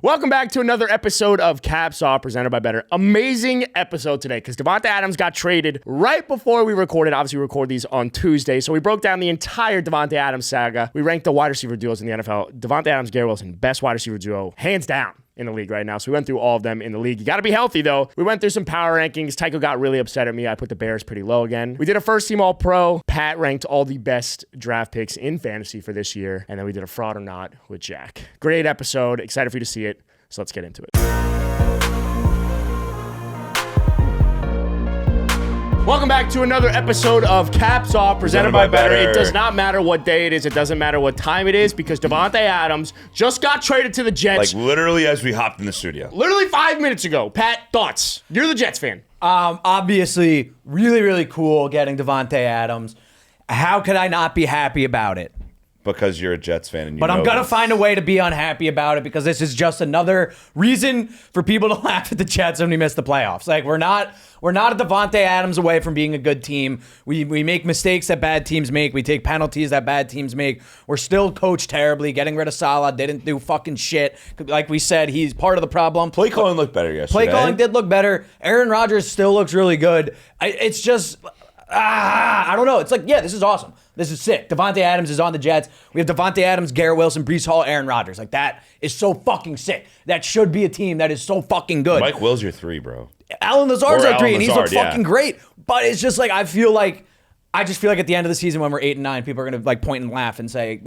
Welcome back to another episode of Caps Off, presented by Better. Amazing episode today because Davante Adams got traded right before we recorded. Obviously, we record these on Tuesday, so we broke down the entire Davante Adams saga. We ranked the wide receiver duos in the NFL. Davante Adams, Garrett Wilson, best wide receiver duo, hands down, in the league right now. So we went through all of them in the league. You got to be healthy, though. We went through some power rankings. Tycho got really upset at me. I put the Bears pretty low again. We did a first-team All-Pro. Pat ranked all the best draft picks in fantasy for this year. And then we did a fraud or not with Jack. Great episode. Excited for you to see it. So let's get into it. Welcome back to another episode of Caps Off, presented by Better. It does not matter what day it is. It doesn't matter what time it is because Davante Adams just got traded to the Jets. Like literally as we hopped in the studio. Literally 5 minutes ago. Pat, thoughts? You're the Jets fan. Obviously, really, really cool getting Davante Adams. How could I not be happy about it? Because you're a Jets fan. And but I'm going to find a way to be unhappy about it because this is just another reason for people to laugh at the Jets when we miss the playoffs. Like, we're not a Davante Adams away from being a good team. We make mistakes that bad teams make. We take penalties that bad teams make. We're still coached terribly. Getting rid of Salah didn't do fucking shit. Like we said, he's part of the problem. Play calling looked better yesterday. Play calling did look better. Aaron Rodgers still looks really good. It's just... I don't know. It's like, yeah, this is awesome. This is sick. Davante Adams is on the Jets. We have Davante Adams, Garrett Wilson, Breece Hall, Aaron Rodgers. Like, that is so fucking sick. That should be a team that is so fucking good. Mike Will's your 3, bro. Alan Lazard's our 3, and he's looked fucking great. But it's just like, I just feel like at the end of the season when we're 8-9, people are going to like point and laugh and say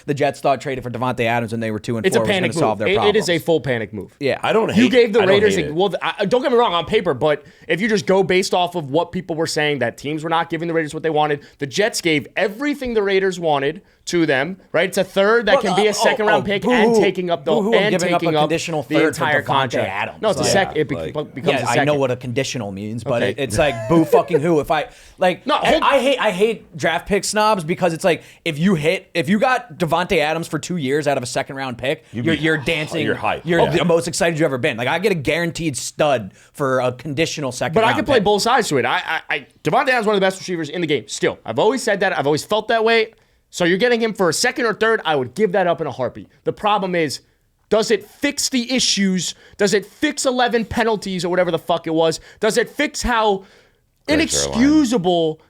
the Jets thought traded for Davante Adams when they were 2-4 it's a was going panic to solve move. their problems. It is a full panic move. Yeah. I don't hate You gave the Raiders, don't get me wrong on paper, but if you just go based off of what people were saying, that teams were not giving the Raiders what they wanted, the Jets gave everything the Raiders wanted to them, right? It's a third that can be a second-round pick and taking up the conditional third entire for contract. Adams. No, it's a second. It becomes a second. I know what a conditional means, but it's like boo fucking who. If I like, no, I hate draft pick snobs because it's like if you got Davante Adams for 2 years out of a second-round pick, you're dancing. You're hyped. You're the most excited you've ever been. Like I get a guaranteed stud for a conditional second. But I can play both sides to it. Davante Adams is one of the best receivers in the game. Still, I've always said that. I've always felt that way. So you're getting him for a second or third, I would give that up in a heartbeat. The problem is, does it fix the issues? Does it fix 11 penalties or whatever the fuck it was? Does it fix how inexcusable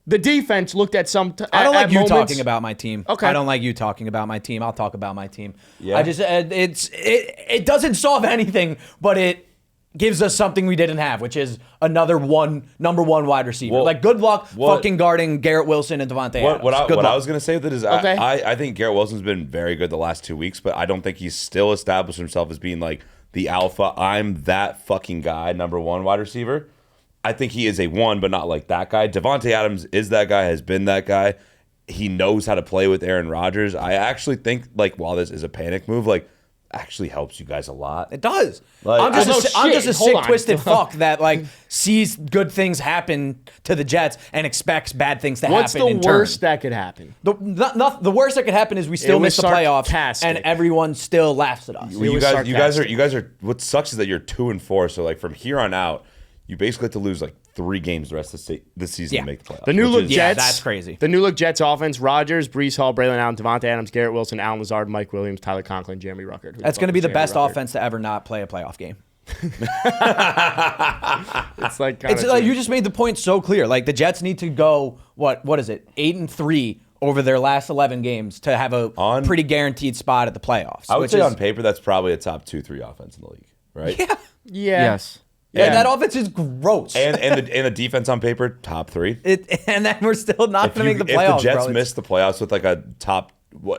the defense looked at some I don't like you moments? talking about my team. Okay. I don't like you talking about my team. I'll talk about my team. Yeah. I just it doesn't solve anything, but it gives us something we didn't have, which is another number one wide receiver. Like, good luck fucking guarding Garrett Wilson and Davante Adams. What I was going to say with it is I think Garrett Wilson's been very good the last 2 weeks, but I don't think he's still established himself as being like the alpha. I'm that fucking guy, number one wide receiver. I think he is a 1, but not like that guy. Davante Adams is that guy, has been that guy. He knows how to play with Aaron Rodgers. I actually think, like, while this is a panic move, like, actually helps you guys a lot. It does. Like, I'm just a sick, twisted fuck that like sees good things happen to the Jets and expects bad things to happen. What's the worst that could happen? The worst that could happen is we still miss the playoffs and everyone still laughs at us. You guys are. What sucks is that you're 2-4. So like from here on out, you basically have to lose like 3 games the rest of the season to make the playoffs. The new look Jets. That's crazy. The new look Jets offense: Rodgers, Breece Hall, Braylon Allen, Davante Adams, Garrett Wilson, Alan Lazard, Mike Williams, Tyler Conklin, Jeremy Ruckert. That's going to be the best offense to ever not play a playoff game. It's like you just made the point so clear. Like the Jets need to go what is it 8-3 over their last 11 games to have a pretty guaranteed spot at the playoffs. I would say on paper that's probably a top 2-3 offense in the league, right? Yeah. Yes. Yeah, that offense is gross. And the defense on paper, top 3. And then we're still not going to make the playoffs. If the Jets miss the playoffs with like a top,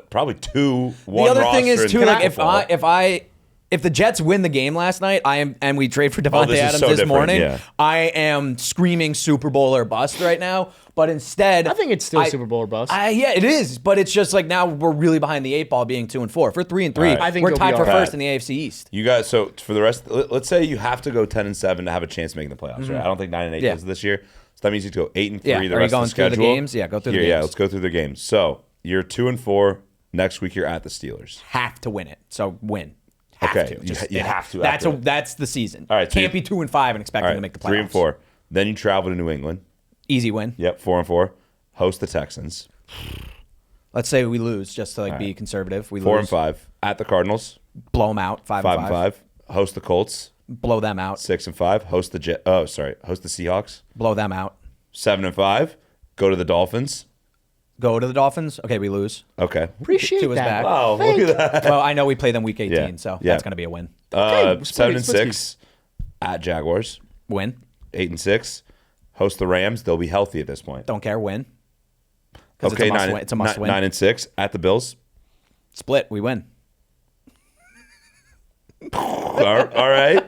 probably 2-1 The other thing is too, like if the Jets win the game last night, and we trade for Davante Adams this morning, I am screaming Super Bowl or bust right now. But instead, I think it's still Super Bowl or bust. Yeah, it is. But it's just like now we're really behind the 8 ball, being 2-4. If we're 3-3, right. I think we're tied for right. first in the AFC East. You guys, so for the rest, let's say you have to go 10-7 to have a chance of making the playoffs, right? I don't think 9-8 is this year. So that means you have to go 8-3 the rest of the schedule. Through the games? Yeah, go through the games. Yeah, let's go through the games. So you're 2-4. Next week you're at the Steelers. Have to win it. So win. You have to. That's the season. All right, can't be 2-5 and expect them to make the playoffs. 3-4. Then you travel to New England. Easy win. Yep, 4-4. Host the Texans. Let's say we lose, just to be conservative. We 4 lose. and 5 at the Cardinals. Blow them out. 5 and 5. Host the Colts. Blow them out. 6 and 5. Host the Seahawks. Blow them out. 7 and 5. Go to the Dolphins. Go to the Dolphins. Okay, we lose. Okay. Appreciate Two is that. back. Wow, look at that. Well, I know we play them week 18, Yeah. so Yeah. that's going to be a win. 7 and 6 at Jaguars. Win. 8 and 6. Host the Rams. They'll be healthy at this point. Don't care. Win. 'Cause Okay, it's a must win. 9 and 6 at the Bills. Split. We win. All right.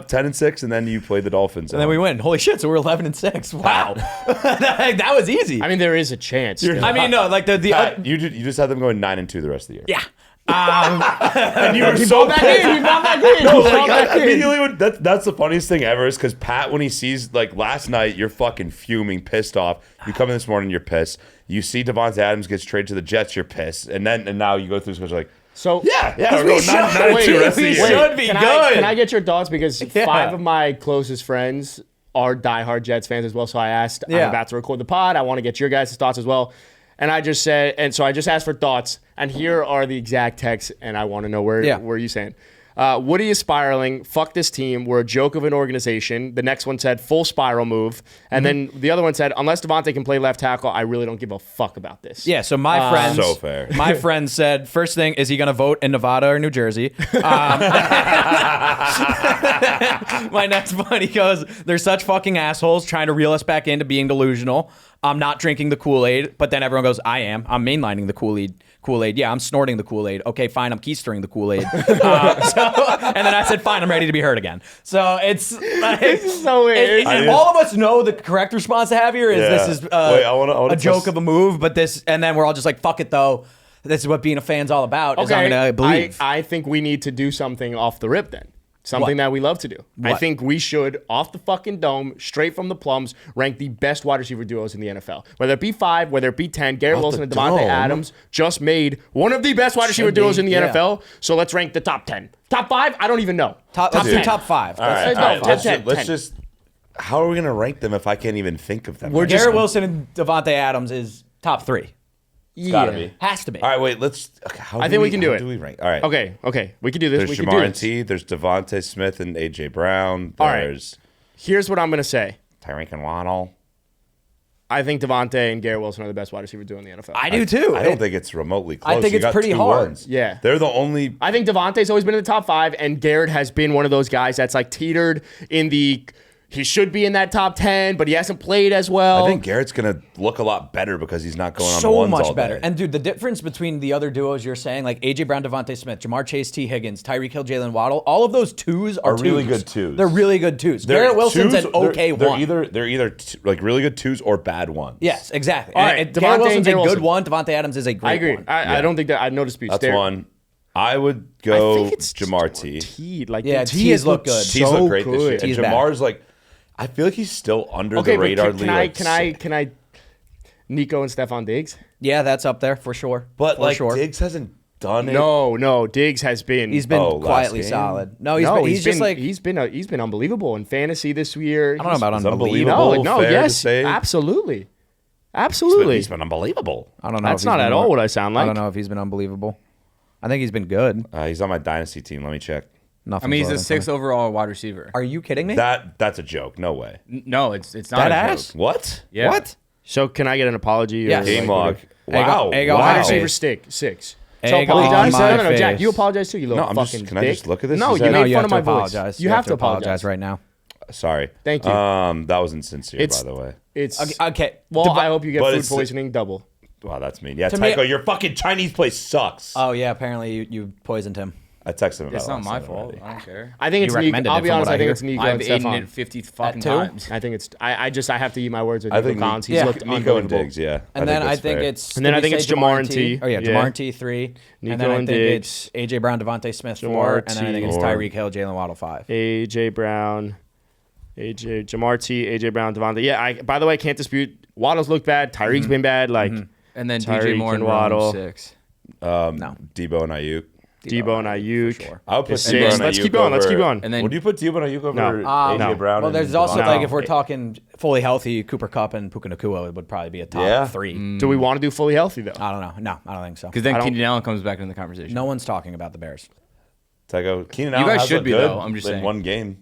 10 and 6, and then you play the Dolphins. And then we win. Holy shit! So we're 11 and 6. Wow, that was easy. I mean, there is a chance. still. I mean, no, like the Pat, you just had them going 9 and 2 the rest of the year. yeah. And you were so back pissed. in. He bought back in. No, He bought like, back in. immediately, that's the funniest thing ever is because Pat, when he sees, like, last night, you're fucking fuming, pissed off. You come in this morning, you're pissed. You see Davante Adams gets traded to the Jets, you're pissed. And now you go through this, like, So yeah, we're going 9 and 2 the rest of the we year. should be can good. can I get your thoughts? Because Yeah. 5 of my closest friends are diehard Jets fans as well. So I asked, I'm Yeah. about to record the pod. I want to get your guys' thoughts as well. And I just said, and so I just asked for thoughts. And here are the exact texts, and I want to know where you stand. Woody is spiraling. Fuck this team. We're a joke of an organization. The next one said full spiral move. And then the other one said, unless Davante can play left tackle, I really don't give a fuck about this. Yeah, so my friends, So fair. my friend said, first thing, is he going to vote in Nevada or New Jersey? My next buddy goes, they're such fucking assholes trying to reel us back into being delusional. I'm not drinking the Kool-Aid, but then everyone goes, I am. I'm mainlining the Kool-Aid. Yeah, I'm snorting the Kool-Aid. Okay, fine, I'm keistering the Kool-Aid. And then I said, fine, I'm ready to be heard again. So it's like, This is so weird. all of us know the correct response to have here is this is Wait, I wanna a joke test- of a move, but this, and then we're all just like, fuck it though. This is what being a fan's all about. Is I'm gonna believe. I think we need to do something off the rip then. Something that we love to do. I What? think we should, off the fucking dome, straight from the plums, rank the best wide receiver duos in the NFL. Whether it be 5, whether it be 10, Garrett Off Wilson the and Davante dome? Adams just made one of the best wide receiver Should be, duos in the yeah. NFL. So let's rank the top 10. Top 5? I don't even know. Let's do 10. top 5. All right, say all right, no, let's 10. just. How are we gonna rank them if I can't even think of them? We're just- Garrett Wilson and Davante Adams is top 3. gotta be. Has to be. All right, wait. Let's. Okay, I think we can do how it. Do we rank? All right. Okay. We can do this. There's we can do Jamar and this. T. There's Devontae Smith and AJ Brown. All right. There's Here's what I'm going to say. Tyreek and Waddle. I think Davante and Garrett Wilson are the best wide receiver duo in the NFL. I do too. I don't think it's remotely close. I think You it's got pretty 2 hard. ones. Yeah. They're the only. I think Davante's always been in the top 5, and Garrett has been one of those guys that's like teetered in the. He should be in that top 10, but he hasn't played as well. I think Garrett's gonna look a lot better because he's not going on the so ones much all better. day. And dude, the difference between the other duos you're saying, like AJ Brown, Devontae Smith, Jamar Chase, T. Higgins, Tyreek Hill, Jalen Waddle, all of those twos are really twos. good twos. They're really good twos. They're Garrett Wilson's twos- an okay they're one. They're either like really good 2s or bad ones. Yes, exactly. All right, And Devontae Garrett and Wilson's a Garrett good Wilson. one. Devontae Adams is a great I agree. one. I don't think that I no dispute. That's There- one. I would I go think it's Jamar T. T. Like Yeah, the T has looked looked good. T's so look great this year. good. And T's back. Jamar's like, I feel like he's still under Okay, the radar. but can I Nico and Stephon Diggs? Yeah, that's up there for sure. But for like sure. Diggs hasn't done it. No, Diggs has been. He's been last quietly game? solid. No, he's just like he's been unbelievable in fantasy this year. I don't know about It's unbelievable. unbelievable. No, fair to yes, say. absolutely. Absolutely. He's been unbelievable. I don't know. That's if he's not been at all what I sound I like. don't know if he's been unbelievable. I think he's been good. He's on my dynasty team. Let me check. Nothing. I mean, he's the 6th overall wide receiver. Are you kidding me? That's a joke. No way. No, it's not That a ass? joke. What? Yeah. What? So can I get an apology? Yes. Game log. Egg Wow. on- egg on wow. my Wide receiver face. 6. Egg So apologize. on my No, Jack, face. you apologize too. You little No, I'm fucking just- can I dick. just look at this? No, Is you that- made No, you fun have of to my voice. apologize. You have to apologize right now. Sorry. Thank you. That was insincere, It's- by the way. It's Okay. well. I hope you get but food it's- poisoning double. Wow, that's mean. Yeah, To me- Tycho, your fucking Chinese place sucks. Oh yeah, apparently you poisoned him. I texted him about It's not last my night fault. already. I don't care. I think it's Nico. recommended I'll it be from honest. what I I think hear. it's Nico I've and eaten Stephon. it 50 fucking two? times. I think it's. I just have to eat my words with I Nico think Collins. He's yeah. looked Nico and unbelievable. Diggs, yeah. And then I that's think fair. it's. And then did I we think say it's Jamar and T. Oh yeah, Yeah. Jamar and T 3. Nico And then I and think Diggs. it's AJ Brown, Devontae Smith 4, Jamar and then I think it's T. Tyreek Hill, Jalen Waddle 5. AJ Brown, Jamar T, AJ Brown, Devontae. Yeah. By the way, can't dispute. Waddle's looked bad. Tyreek's Mm-hmm. been bad. Like And then Tyreek DJ Moore and and Waddle. Waddle 6. No. Debo and Ayuk. Debo and Ayuk. sure. I would put Six. Debo and Let's Ayuk keep going. Let's over- keep going. And then Would you put Debo and Ayuk over No. AJ No. Brown? Well, and there's also Devontae? like if we're talking fully healthy, Cooper Kupp and Puka Nacua would probably be a top 3. Do we want to do fully healthy though? I don't know. No, I don't think so. because then I don't- Keenan Allen comes back into the conversation. No one's talking about the Bears. Tygo, Keenan You Allen guys has should looked be, good though. I'm just in saying. one game.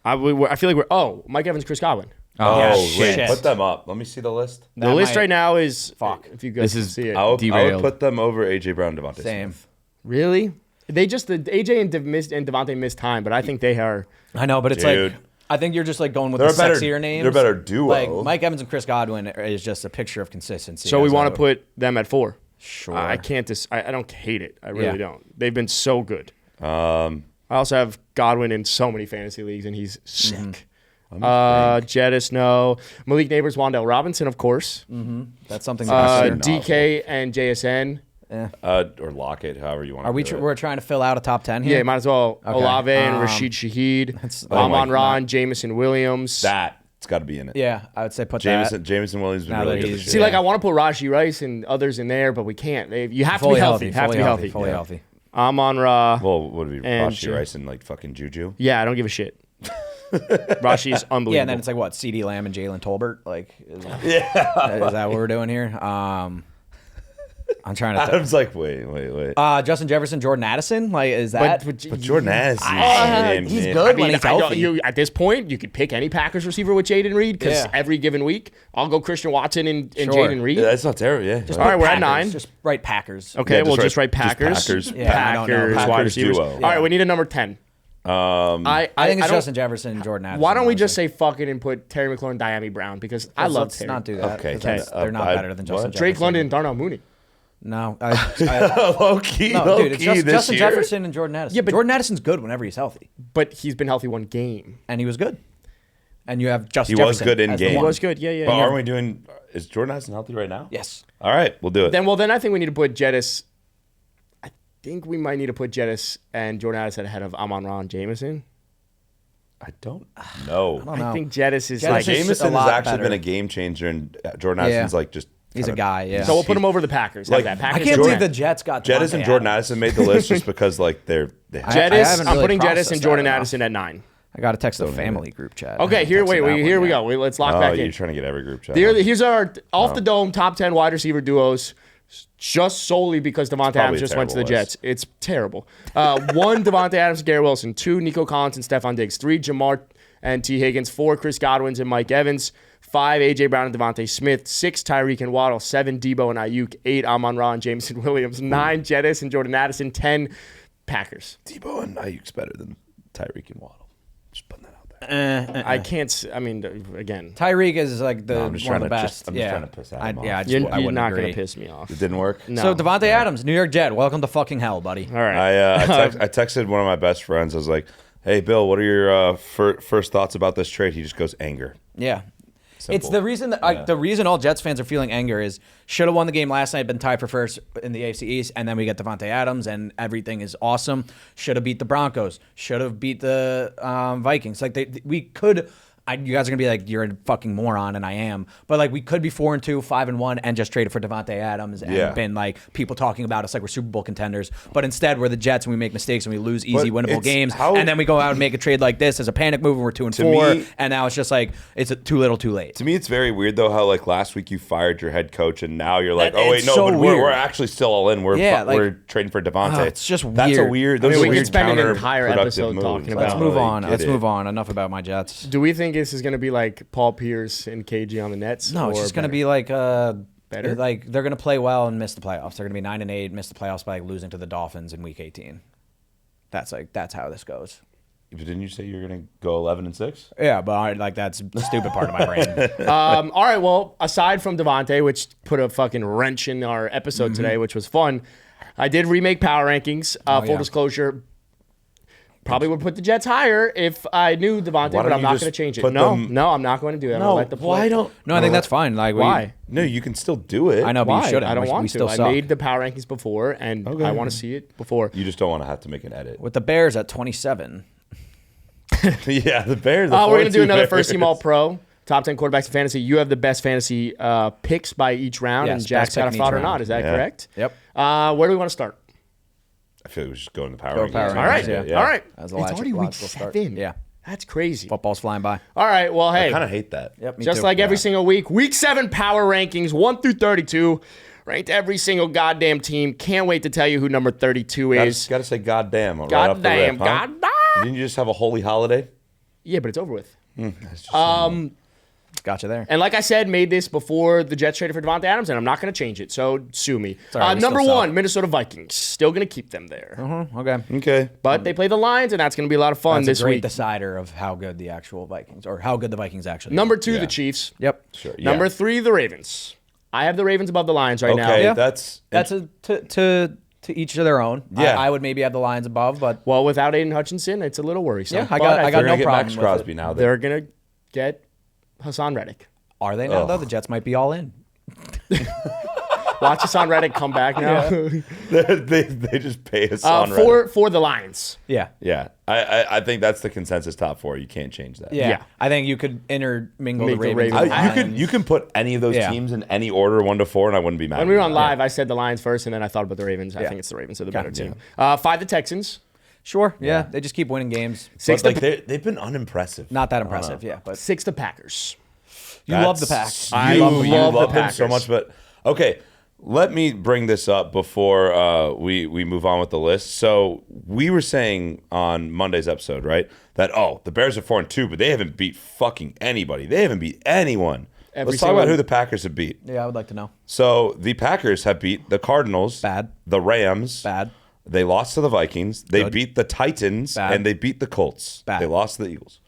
I feel like we're. Oh, Mike Evans, Chris Godwin. Oh, yeah, wait, shit. put them up. Let me see the list. The That list might- right now is Fuck. If you guys This can is see it. I would Derailed. put them over AJ Brown, Devontae Same. Smith. Really? They just the AJ and Devontae missed time, but I think they are. I know, but it's Dude. like I think you're just like going with They're the a better- sexier names. they're a better duo. Like Mike Evans and Chris Godwin is just a picture of consistency. So we as want a- to put them at 4. Sure. I can't. I don't hate it. I really Yeah. don't. They've been so good. I also have Godwin in so many fantasy leagues, and he's sick. Jettis, no. Malik Neighbors, Wandale Robinson, of course. That's something to consider. DK and JSN. Or Lockett, however you want to Are we? do it. We're trying to fill out a top 10 here. Yeah, might as well. Okay. Olave and Rashid Shaheed. Oh Amon my Ra and Jamison Williams. It's got to be in it. Yeah, I would say put Jameson Williams has been Now really that good he's- this year. See, like I want to put Raji Rice and others in there, but we can't. You have to fully be healthy. healthy. Have to be healthy. Fully healthy. Amon Ra. Well, would it be And Rashi Rice and like fucking Juju? Yeah, I don't give a shit. Rashi is unbelievable. Yeah, and then it's like what? CeeDee Lamb and Jalen Tolbert. Like, is that what we're doing here? I'm trying to. Adam's like, wait. Justin Jefferson, Jordan Addison. Like, is that? But Jordan Addison, he's man. good I mean, when he's I don't- healthy. at this point, you could pick any Packers receiver with Jaden Reed because Yeah. every given week, I'll go Christian Watson and Sure. Jaden Reed. Yeah, that's not terrible. Yeah. Just All right, put we're at Packers. 9. Just write Packers. Okay, Yeah, we'll just just write write- just Packers. Packers. Yeah, I don't know. Packers wide Packers receivers. duo. All right, we need a number 10. I I think it's don't- Justin Jefferson and Jordan Addison. Why don't we just honestly. say fuck it and put Terry McLaurin, Diami Brown because I love Let's Terry. not do that. Okay, 'cause that's- okay. they're not better than Justin what? Jefferson. Drake London and Darnell Mooney. No, low key, no, low dude, it's key this Justin year. Jefferson and Jordan Addison. Yeah, but- Jordan Addison's good whenever he's healthy, But he's been healthy one game. and he was good. And you have Justin He was Jefferson good in as the game. He one. was good. Yeah. But aren't we doing? Is Jordan Addison healthy right now? Yes. All right, we'll do it. Then I think we need to put Jettis. I think we might need to put Jettis and Jordan Addison ahead of Amon-Ra and Jameson. I don't know. I don't know. I think Jettis is Jettis like. is Jameson a has lot actually better. been a game changer, and Jordan Addison's like just. He's a kinda- guy, yeah. So we'll put him over the Packers. Like, Like that. I Packers can't Jordan. believe the Jets got Jettis Davante and Jordan Adams. Addison made the list just because like they're. They have, Jettis. haven't I'm really putting Jettis processed and that Jordan enough. Addison at 9. I got to text the family group chat. Okay, here we go. Let's lock Oh, back you're in. trying to get every group chat. Here's our off the dome top 10 wide receiver duos. Just solely because Davante Adams a just went to the terrible Jets. It's terrible. 1, Davante Adams and Garrett Wilson. 2, Nico Collins and Stephon Diggs. 3, Jamar and T. Higgins. 4, Chris Godwins and Mike Evans. 5, A.J. Brown and Devontae Smith. 6, Tyreek and Waddle. 7, Debo and Ayuk. 8, Amon-Ra and Jameson Williams. 9, Jettis and Jordan Addison. 10, Packers. Debo and Ayuk's better than Tyreek and Waddle. Just putting that out there. I can't. I mean, again, Tyreek is like the I'm just one of the trying to best. I'm just trying to piss Adam off. Yeah, I you're wouldn't not agree. going to piss me off. It didn't work. No. So Davante Adams, New York Jet, welcome to fucking hell, buddy. All right. I texted one of my best friends. I was like, "Hey, Bill, what are your first thoughts about this trade?" He just goes, "Anger." Yeah. Simple. It's the reason that the reason all Jets fans are feeling anger is should have won the game last night, been tied for first in the AFC East, and then we get Davante Adams, and everything is awesome. Should have beat the Broncos. Should have beat the Vikings. Like we could. You guys are gonna be like, you're a fucking moron, and I am. But like, we could be 4-2, 5-1, and just traded for Davante Adams, and been like people talking about us like we're Super Bowl contenders. But instead, we're the Jets, and we make mistakes, and we lose easy, But winnable it's games, how- and then we go out and make a trade like this as a panic move, and we're 2-4, me- and now it's just like it's too little, too late. To me, it's very weird though how like last week you fired your head coach, and now you're like, That- "Oh wait, it's no, so but weird. we're actually still all in. We're Yeah, like- we're trading for Devontae." it's just That's a weird. weird. I Those mean, are we could weird spend an counterproductive entire episode moves. talking I about Let's don't move really on. get Let's it. move on. Enough about my Jets. Do we think this is going to be like Paul Pierce and KG on the Nets? No, it's or just going to better? be like Better? Like they're going to play well and miss the playoffs. They're going to be 9-8, miss the playoffs by like losing to the Dolphins in Week 18. That's how this goes. But didn't you say you're gonna go 11-6? Yeah, but that's the stupid part of my brain. All right, well, aside from Devontae, which put a fucking wrench in our episode today, which was fun, I did remake power rankings. Full yeah. disclosure, probably would put the Jets higher if I knew Devontae, Why but don't I'm you not just going to change it. put No, them- I'm not going to do that. I'm No, gonna let the play- why don't? No, I think that's fine. Like Why? No, you can still do it. I know, but Why? you shouldn't. I don't We want still to. suck. I made the power rankings before, and Okay. I want to see it before. You just don't want to have to make an edit. With the Bears at 27. Yeah, the Bears. We're going to do 42 another Bears. first team all pro. Top 10 quarterbacks in fantasy. You have the best fantasy picks by each round, Yes, and Jack's best pick got a in each thought or round. not. Is that Yeah. correct? Yep. Where do we want to start? I feel like we should just go in the power. Power rankings. All right. Yeah. All right. That's a It's already week logical start. 7. Yeah. That's crazy. Football's flying by. All right. Well, hey. I kind of hate that. Yep. Me Just too. like every single week, week 7 power rankings, 1 through 32. Ranked every single goddamn team. Can't wait to tell you who number 32 is. Gotta say goddamn. Right Goddamn. off the rip, huh? Goddamn. Didn't you just have a holy holiday? Yeah, but it's over with. Gotcha there. And like I said, made this before the Jets traded for Davante Adams, and I'm not going to change it. So sue me. all right, we Number still 1, Minnesota Vikings. Still going to keep them there. Okay. Okay. But they play the Lions, and that's going to be a lot of fun That's this a great week. decider of how good the actual Vikings, or how good the Vikings actually Number are. 2, Yeah. the Chiefs. Yep. Sure. Yeah. Number 3, the Ravens. I have the Ravens above the Lions right now. Okay, Yeah. that's To each of their own. Yeah. I would maybe have the Lions above, but Well, without Aiden Hutchinson, it's a little worrisome. yeah, I But got They're no gonna get problem Max with Crosby it. now. They're going to get Hassan Reddick. Are they now Ugh. though? The Jets might be all in. Watch Hassan Reddick come back now. they just pay us on For the Lions. Yeah. Yeah, I think that's the consensus top 4. You can't change that. Yeah. Yeah. I think you could intermingle the Make the Ravens. Ravens and the high. Lions. You can put any of those Yeah. teams in any order, 1 to 4, and I wouldn't be mad. When at we were you. on live, I said the Lions first, and then I thought about the Ravens. I think it's the Ravens are the better team. 5, the Texans. Sure. Yeah. They just keep winning games. 6, But, the, like they've been unimpressive. Not that impressive. Yeah. But 6, the Packers. you love the Packs. I You love love the them so Packers. much, but okay. Let me bring this up before we move on with the list. So we were saying on Monday's episode, right, that the Bears are 4-2, but they haven't beat fucking anybody. They haven't beat anyone. Let's talk about who the Packers have beat. Yeah, I would like to know. So the Packers have beat the Cardinals, Bad. the Rams, Bad. They lost to the Vikings. They Good. beat the Titans, Bad. and they beat the Colts. Bad. They lost to the Eagles.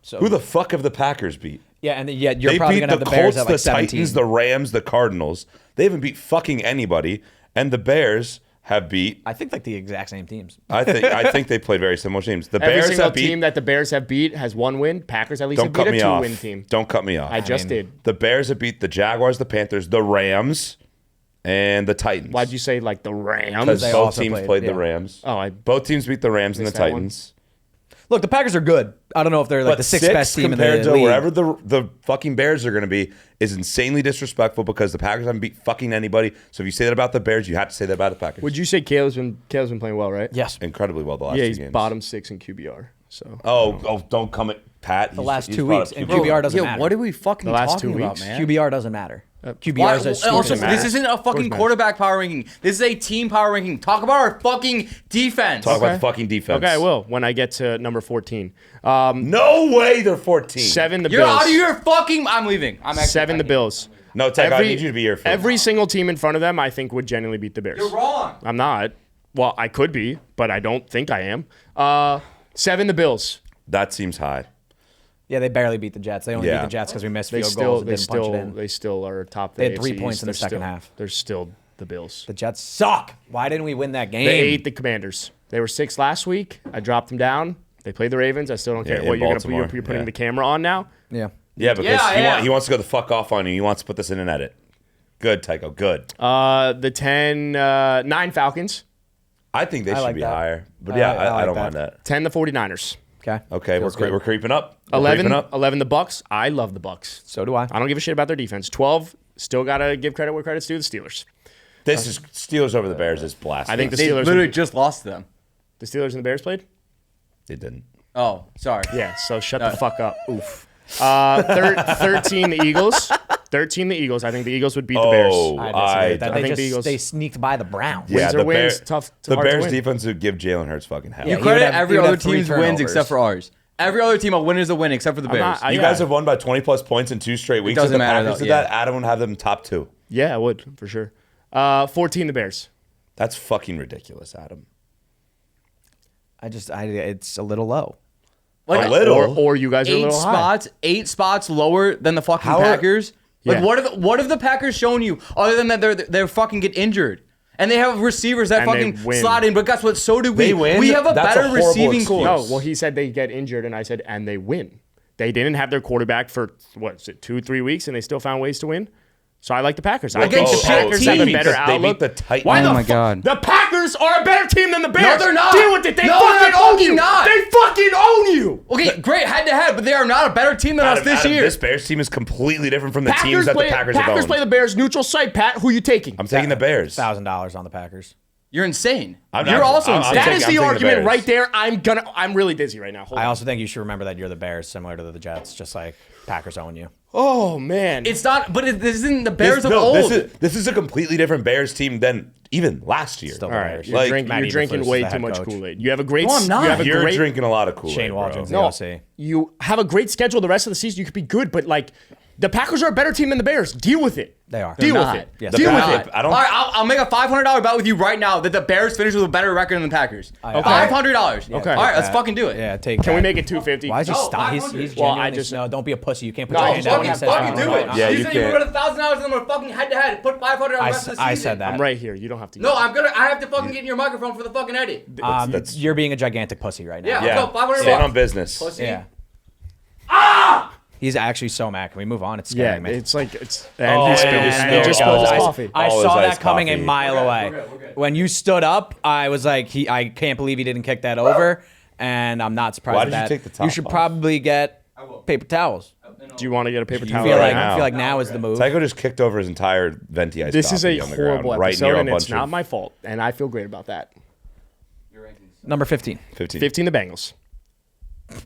So Who the fuck have the Packers beat? yeah, and yet you're They probably beat gonna have the the Bears Colts, at like the 17. Titans, the Rams, the Cardinals. They haven't beat fucking anybody, and the Bears have beat. I think like the exact same teams. I think they played very similar teams. The Every Bears single have beat. team that the Bears have beat has 1 win. Packers at least Don't have cut beat a me off. 2-win team. Don't cut me off. I just did. The Bears have beat the Jaguars, the Panthers, the Rams, and the Titans. Why'd you say like the Rams? Because They both also teams played, played the yeah. Rams. Oh, Both teams beat the Rams and the missed that one. Titans. Look, the Packers are good. I don't know if they're like But the sixth best team in the compared to league. wherever the fucking Bears are going to be is insanely disrespectful because the Packers haven't beat fucking anybody. So if you say that about the Bears, you have to say that about the Packers. Would you say Caleb's been playing well, right? Yes. Incredibly well the last Yeah, two he's games. bottom 6 in QBR. So Don't come at Pat. The last 2 weeks. And Bro, QBR doesn't matter. What are we fucking The last talking 2 about, weeks? man? QBR doesn't matter. QBR Why, is a also, matter. this isn't a fucking matter. quarterback power ranking. This is a team power ranking. Talk about our fucking defense. Talk about the fucking defense. okay, I will when I get to number 14. No way they're 14. 7 the You're Bills. out of your fucking. I'm leaving. I'm actually 7 the Bills. No, Tech, I need you to be here for every single team in front of them. I think would genuinely beat the Bears. You're wrong. I'm not. Well, I could be, but I don't think I am. 7 the Bills. That seems high. Yeah, they barely beat the Jets. They only Yeah. beat the Jets because we missed They field goals and they didn't punch it in. they still are top. Of the They had 3 AFC points in the East. second half. They're still the Bills. The Jets suck. Why didn't we win that game? They ate the Commanders. They were 6 last week. I dropped them down. They played the Ravens. I still don't care in what you're Baltimore. putting Yeah. the camera on now. Yeah. Yeah, because Yeah. he wants to go the fuck off on you. He wants to put this in an edit. Good, Tycho. Good. The 9 Falcons. I think they I should like be that. higher. But I yeah, like I don't that. mind that. 10 the 49ers. Okay. Okay, Feels we're good. creeping up. We're 11 creeping up. 11 the Bucks. I love the Bucks. So do I. I don't give a shit about their defense. 12, still got to give credit where credit's due, the Steelers. This is Steelers over the Bears is blasphemy. I think the They Steelers literally just lost to them. the Steelers and the Bears played? they didn't. Oh, sorry. Yeah, so shut the fuck up. Oof. 13 the Eagles. 13 the Eagles. I think the Eagles would beat the Bears. I disagree with that. I They think the just Eagles- they sneaked by the Browns. Yeah, Wins are the wins. Bears. Tough- The hard to Bears win. defense would give Jalen Hurts fucking hell. Yeah, You he would credit have- every he would other have 3 team's wins turnovers. except for ours. Every other team, a win is a win except for the Bears. not- You yeah. guys have won by 20 plus points in 2 straight weeks. doesn't If the matter, Packers though, did yeah. that, Adam would have them top 2. Yeah, I would, for sure. 14 the Bears. That's fucking ridiculous, Adam. It's a little low. Like, A little. Or you guys are a little high. 8 spots lower than the fucking How are- Packers. Like, Yeah. what have the Packers shown you other than that they're fucking get injured? And they have receivers that And they fucking win. slot in, but guess what? So do we. They win? We have a That's a better horrible receiving excuse. core. No, well, he said they get injured, and I said, and they win. They didn't have their quarterback for, 2-3 weeks, and they still found ways to win. So I like the Packers. I think the Against Packers shit have a teams. better They outlook. beat the Titans. Why Oh the my fu- God. The Packers are a better team than the Bears. they're not. Deal with it. They No, fucking they're own fucking you. not. They fucking own you. Okay, great head to head, but they are not a better team than us Adam, this year. This Bears team is completely different from the teams that the Packers have Packers owned. play the Bears neutral site. Pat, who you taking? I'm taking the Bears. $1,000 on the Packers. You're insane. You're also insane. That is the argument Bears. right there. I'm really dizzy right now. Hold I on. also think you should remember that you're the Bears, similar to the Jets, just like Packers own you. Oh man, It's not, but this isn't the Bears of No, old. this is a completely different Bears team than even last year. Still all the right. Bears. You're, Like, you're drinking Eberflus way is the too head much coach. Kool-Aid. You have a great. No, I'm not. You have a You're great, drinking a lot of Kool-Aid, Shane bro. Waldron's the No, OC. you have a great schedule the rest of the season. You could be good, but like the Packers are a better team than the Bears. Deal with it. They are. Deal They're with not. it. Yes, Deal they're with not. it. I don't. All right, I'll make a $500 bet with you right now that the Bears finish with a better record than the Packers. Okay. $500. Okay. All right, let's fucking do it. Yeah, take Can that. we make it 250? Why is he No, stop? He's 500. Well, I genuinely just- no. Don't be a pussy. You can't put No, your hand down when he fucking- says fucking $500. do it. Yeah, you you said can't. you put $1,000 and I'm gonna fucking head to head. Put $500 on the rest of the season. I said that. I'm right here. You don't have to. No, I have to fucking get in your microphone for the fucking edit. That's- You're being a gigantic pussy right now. Yeah. Yeah, Let's go, 500 stand bucks. on business. Pussy. Yeah. He's actually so mad. Can we move on? It's Yeah, scaring me. it's like it's. Oh, And he spilled. and And he he just spilled spilled his ice. coffee. I All saw his that iced coming a coffee. mile away. we're good. When you stood up, I was like, I can't believe he didn't kick that over, and I'm not surprised Why at did you that. take the top You should off? probably get will. paper towels. Do you want to get a paper I towel? feel right like now? I feel like now is the move. Tycho just kicked over his entire venti ice This is a coffee on the horrible ground, right episode, near a and it's bunch not of my fault, and I feel great about that. Number 15. 15. 15 the Bengals.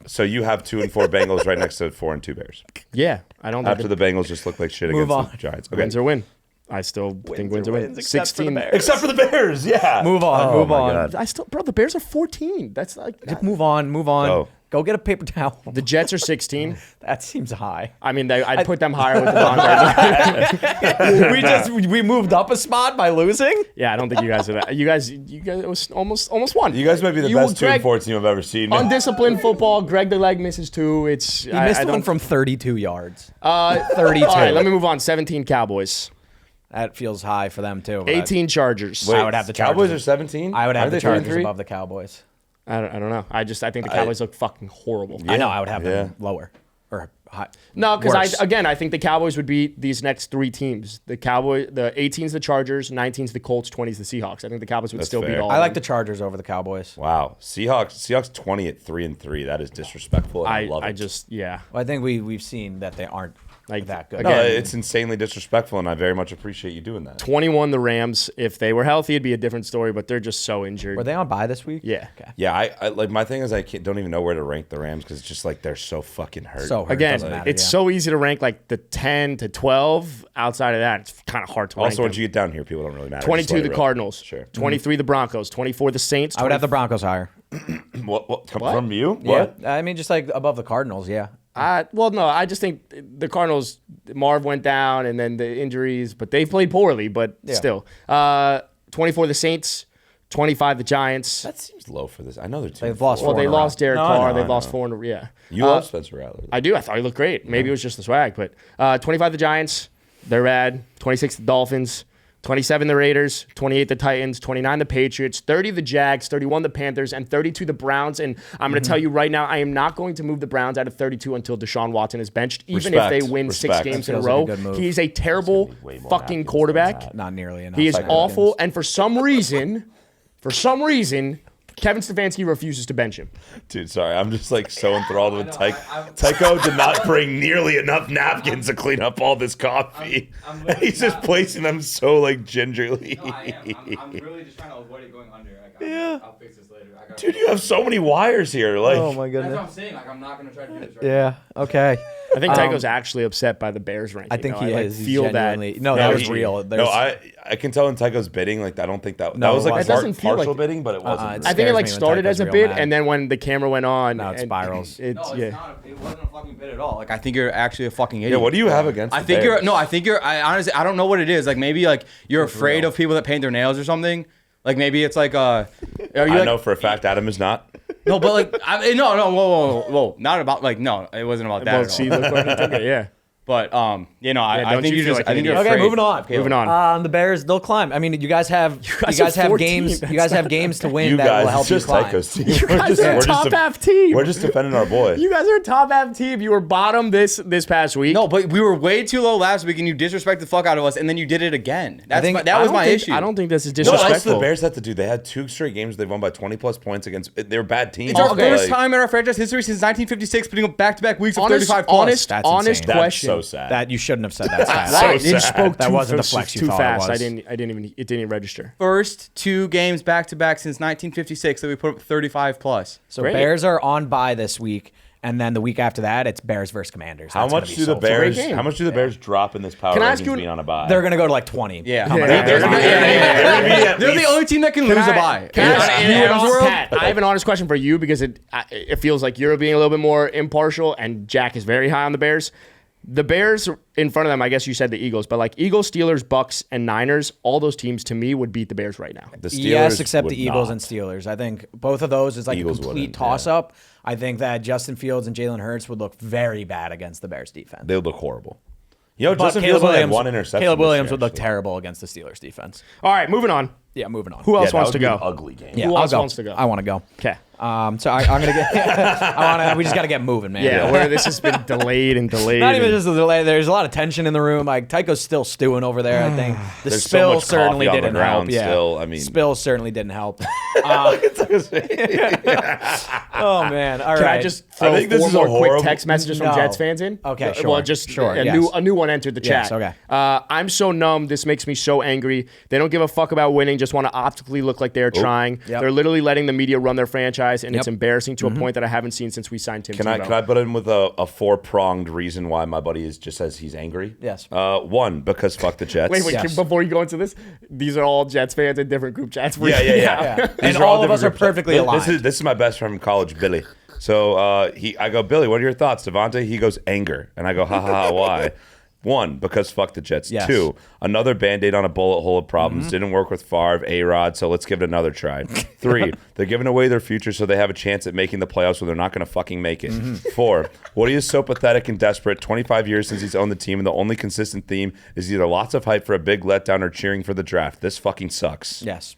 So you have 2 and 4 Bengals right next to 4 and 2 Bears. Yeah, I don't. After think the Bengals just look like shit Move against on. the Giants. Okay. wins or win. I still think wins or win. except for the 16. Bears. Except for the Bears, yeah. Move on. Oh move my on. God. I still, bro. The Bears are 14. That's like Move on. Move on. Go. Go get a paper towel. the Jets are 16. That seems high. I mean, I'd put them higher with Davante. we moved up a spot by losing. Yeah, I don't think you guys are that. You guys, it was almost won. You guys might be the You- best 2 and Greg- 4 team I've ever seen. Undisciplined football. Greg the leg misses 2. It's He missed one from 32 yards. 32. All right, let me move on. 17 Cowboys. That feels high for them too. but 18 Chargers. Wait, I would have the Chargers. Cowboys are 17? I would have Aren't the they 3 and Chargers 3? above the Cowboys. I don't know. I think the Cowboys look fucking horrible. I know. I would have them Yeah. lower or high. No, because Worse. I think the Cowboys would beat these next 3 teams. The 18's the Chargers, 19's the Colts, 20's the Seahawks. I think the Cowboys would That's still beat fair. all. I of like the them. Chargers over the Cowboys. Wow. Seahawks 20 at 3 and 3. That is disrespectful. And I love it. I just yeah. Well, I think we've seen that they aren't Like, that good. No, again- it's insanely disrespectful, and I very much appreciate you doing that. 21 the Rams. If they were healthy, it'd be a different story. But they're just so injured. Were they on bye this week? Yeah. Okay. Yeah, I like my thing is I don't even know where to rank the Rams because it's just like they're so fucking hurt. So hurt. Again, Doesn't matter, it's yeah. so easy to rank like the 10 to 12. Outside of that, it's kind of hard to rank. Also, once them. you get down here, people don't really matter. Just 22 let the it rip. Cardinals. Sure. 23 the Broncos. 24 the Saints. I would have the Broncos higher. What come from you? Yeah. What? I mean, just like above the Cardinals. Yeah. Well, no, I just think the Cardinals, Marv went down and then the injuries, but they played poorly, but still. 24 the Saints, 25 the Giants. That seems low for this. I know they're two. They've lost Well, four they in a row. lost Derek No, I Carr. know, They've I lost know. 4 in a row. Yeah. You love Spencer Rattler. I do. I thought he looked great. Maybe it was just the swag, but 25 the Giants, they're rad. 26 the Dolphins, 27 the Raiders, 28 the Titans, 29 the Patriots, 30 the Jags, 31 the Panthers, and 32 the Browns. And I'm going to tell you right now, I am not going to move the Browns out of 32 until Deshaun Watson is benched, even if they Respect. win 6 Respect. games That in a feels like a row. good move. He's a terrible That's gonna be way more fucking napkins than quarterback. Not nearly enough. He is Like, awful, and for some reason, Kevin Stefanski refuses to bench him. Dude, sorry. I'm just like so enthralled with Tycho did not bring nearly enough napkins to clean up all this coffee. I'm And he's just placing them so like gingerly. No, I am. I'm really just trying to avoid it going under. I'll fix this later. Dude, you have so many wires here. Like, Oh my That's what goodness. I'm saying. Like, I'm not gonna try to do this right Yeah. Okay. I think Tycho's actually upset by the Bears ranking. I think though. he like, is. He's feel that. genuinely- No, that was he- real. No, There's- I can tell in Tycho's bidding. Like, I don't think that No, was like it a That doesn't feel partial like- bidding, but it wasn't. it's- I think it like scares me when started Tycho's as a real bid, mad. and then when the camera went on, Now it and spirals. It's, No, yeah. it's not. It wasn't a fucking bid at all. Like, I think you're actually a fucking idiot. Yeah, what do you have against? I the think Bears? I honestly, I don't know what it is. Like, maybe like you're afraid of people that paint their nails or something. Like, maybe it's like are you I like, know for a fact Adam is not. no, but like no, whoa, not about like no, it wasn't about that Well, at all. see, look what he took it. Yeah. But I don't think you you're feel just like I an think you're idiot? Okay, afraid. moving on. Moving on. The Bears, they'll climb. I mean, you guys have guys are 14. games. You guys have games to win You that guys, will help it's you just climb. Tycho's team. You guys are a top half team. We're just defending our boy. You guys are a top half team. You were bottom this past week. No, but we were way too low last week, and you disrespected the fuck out of us, and then you did it again. That I was don't my think- issue. I don't think this is No, that's disrespectful. the Bears had to do. They had 2 straight games. They won by 20+ points against. They're bad teams. It's our but, first like, time in our franchise history since 1956 putting up back-to-back weeks of honest, 35 plus. honest, That's honest insane. That's question. so so sad. That you shouldn't have said that. Wow, you just spoke That too, wasn't the flex you too thought fast. it was. It didn't even register. First 2 games back to back since 1956 that we put up 35 plus. So Great. Bears are on bye this week, and then the week after that, it's Bears versus Commanders. How That's gonna much be do the so Bears? game. How much do the Bears drop in this power Can I ask rankings you- being on a bye? They're gonna go to like 20. Yeah. They're They're the only team that can lose a bye. Can I ask In you an Adam's honest- world? Pat, I have an honest question for you because it feels like you're being a little bit more impartial, and Jack is very high on the Bears. The Bears in front of them, I guess you said the Eagles, but like Eagles, Steelers, Bucks, and Niners, all those teams to me would beat the Bears right now. The Steelers Yes, except would the Eagles not. and Steelers. I think both of those is like Eagles a complete wouldn't, toss-up. I think that Justin Fields and Jalen Hurts would look very bad against the Bears defense. They would look horrible. You know, But Justin Fields only had 1 interception. Caleb this Williams year, would look actually. terrible against the Steelers defense. All right, moving on. Yeah, moving on. Who else Yeah, that wants would to be go? an ugly game. Yeah, Who I'll else go. wants to go? I want to go. Okay. So I'm gonna get. We just gotta get moving, man. Yeah, where this has been delayed and delayed. Not even and- just a delay. There's a lot of tension in the room. Like Tycho's still stewing over there. I think the There's so spill much certainly coffee on the didn't help. ground Yeah, still, I mean- spill certainly didn't help. Oh man! All right. Can I just throw think this four is a more quick horrible- text messages from No. Jets fans in? Okay, Well, sure. just Sure, a, yes. new one entered the chat. Yes, okay. I'm so numb. This makes me so angry. They don't give a fuck about winning. Just want to optically look like they're trying. Yep. They're literally letting the media run their franchise, and it's Yep. embarrassing to a point that I haven't seen since we signed Tim Can I Tebow. put in with a 4-pronged reason why my buddy just says he's angry? Yes. One, because fuck the Jets. Wait, Yes. before you go into this, these are all Jets fans in different group chats. Yeah. Yeah. These And are all of different us are groups. perfectly aligned. This is my best friend from college, Billy. So I go, Billy, what are your thoughts, Davante? He goes, anger, and I go, ha ha ha, why? One, because fuck the Jets. Yes. Two, another Band-Aid on a bullet hole of problems. Didn't work with Favre, A-Rod, so let's give it another try. Three, they're giving away their future so they have a chance at making the playoffs when they're not going to fucking make it. Four, Woody is so pathetic and desperate. 25 years since he's owned the team, and the only consistent theme is either lots of hype for a big letdown or cheering for the draft. This fucking sucks. Yes.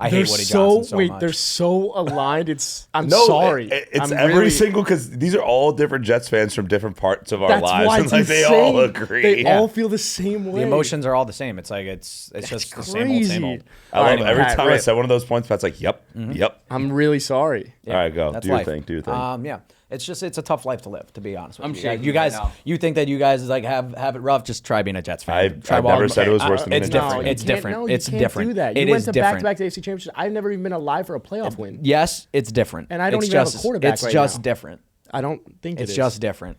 I They're hate Woody Johnson so much. they're so aligned. I'm No, sorry. It's I'm every really- single, because these are all different Jets fans from different parts of our That's lives. why And it's like they insane. all agree. They all feel the same way. The emotions are all the same. It's like it's just the same old, crazy. same old. I love Anyway, every Pat, time I right. said one of those points, Pat's like, yep, yep. I'm really sorry. All right, go. That's Do your life. thing. Do your thing. Yeah. It's a tough life to live, to be honest with I'm you. shaking You guys, right now. you think that you guys like have it rough? Just try being a Jets fan. I've Try never said it was worse than It's being a Jets different. fan. It's different. No, It's you can't different. do that. It You went is to different. back-to-back AFC championships. I've never even been alive for a playoff win. Yes, it's different. And I don't It's even have a just- quarterback It's right just now. different. I don't think It's it is. just different.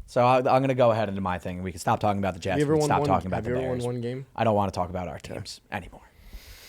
So I'm going to go ahead into my thing. We can stop talking about the Jets. Have you We ever can won stop one- talking about have the you ever won Bears. one game? I don't want to talk about our teams anymore.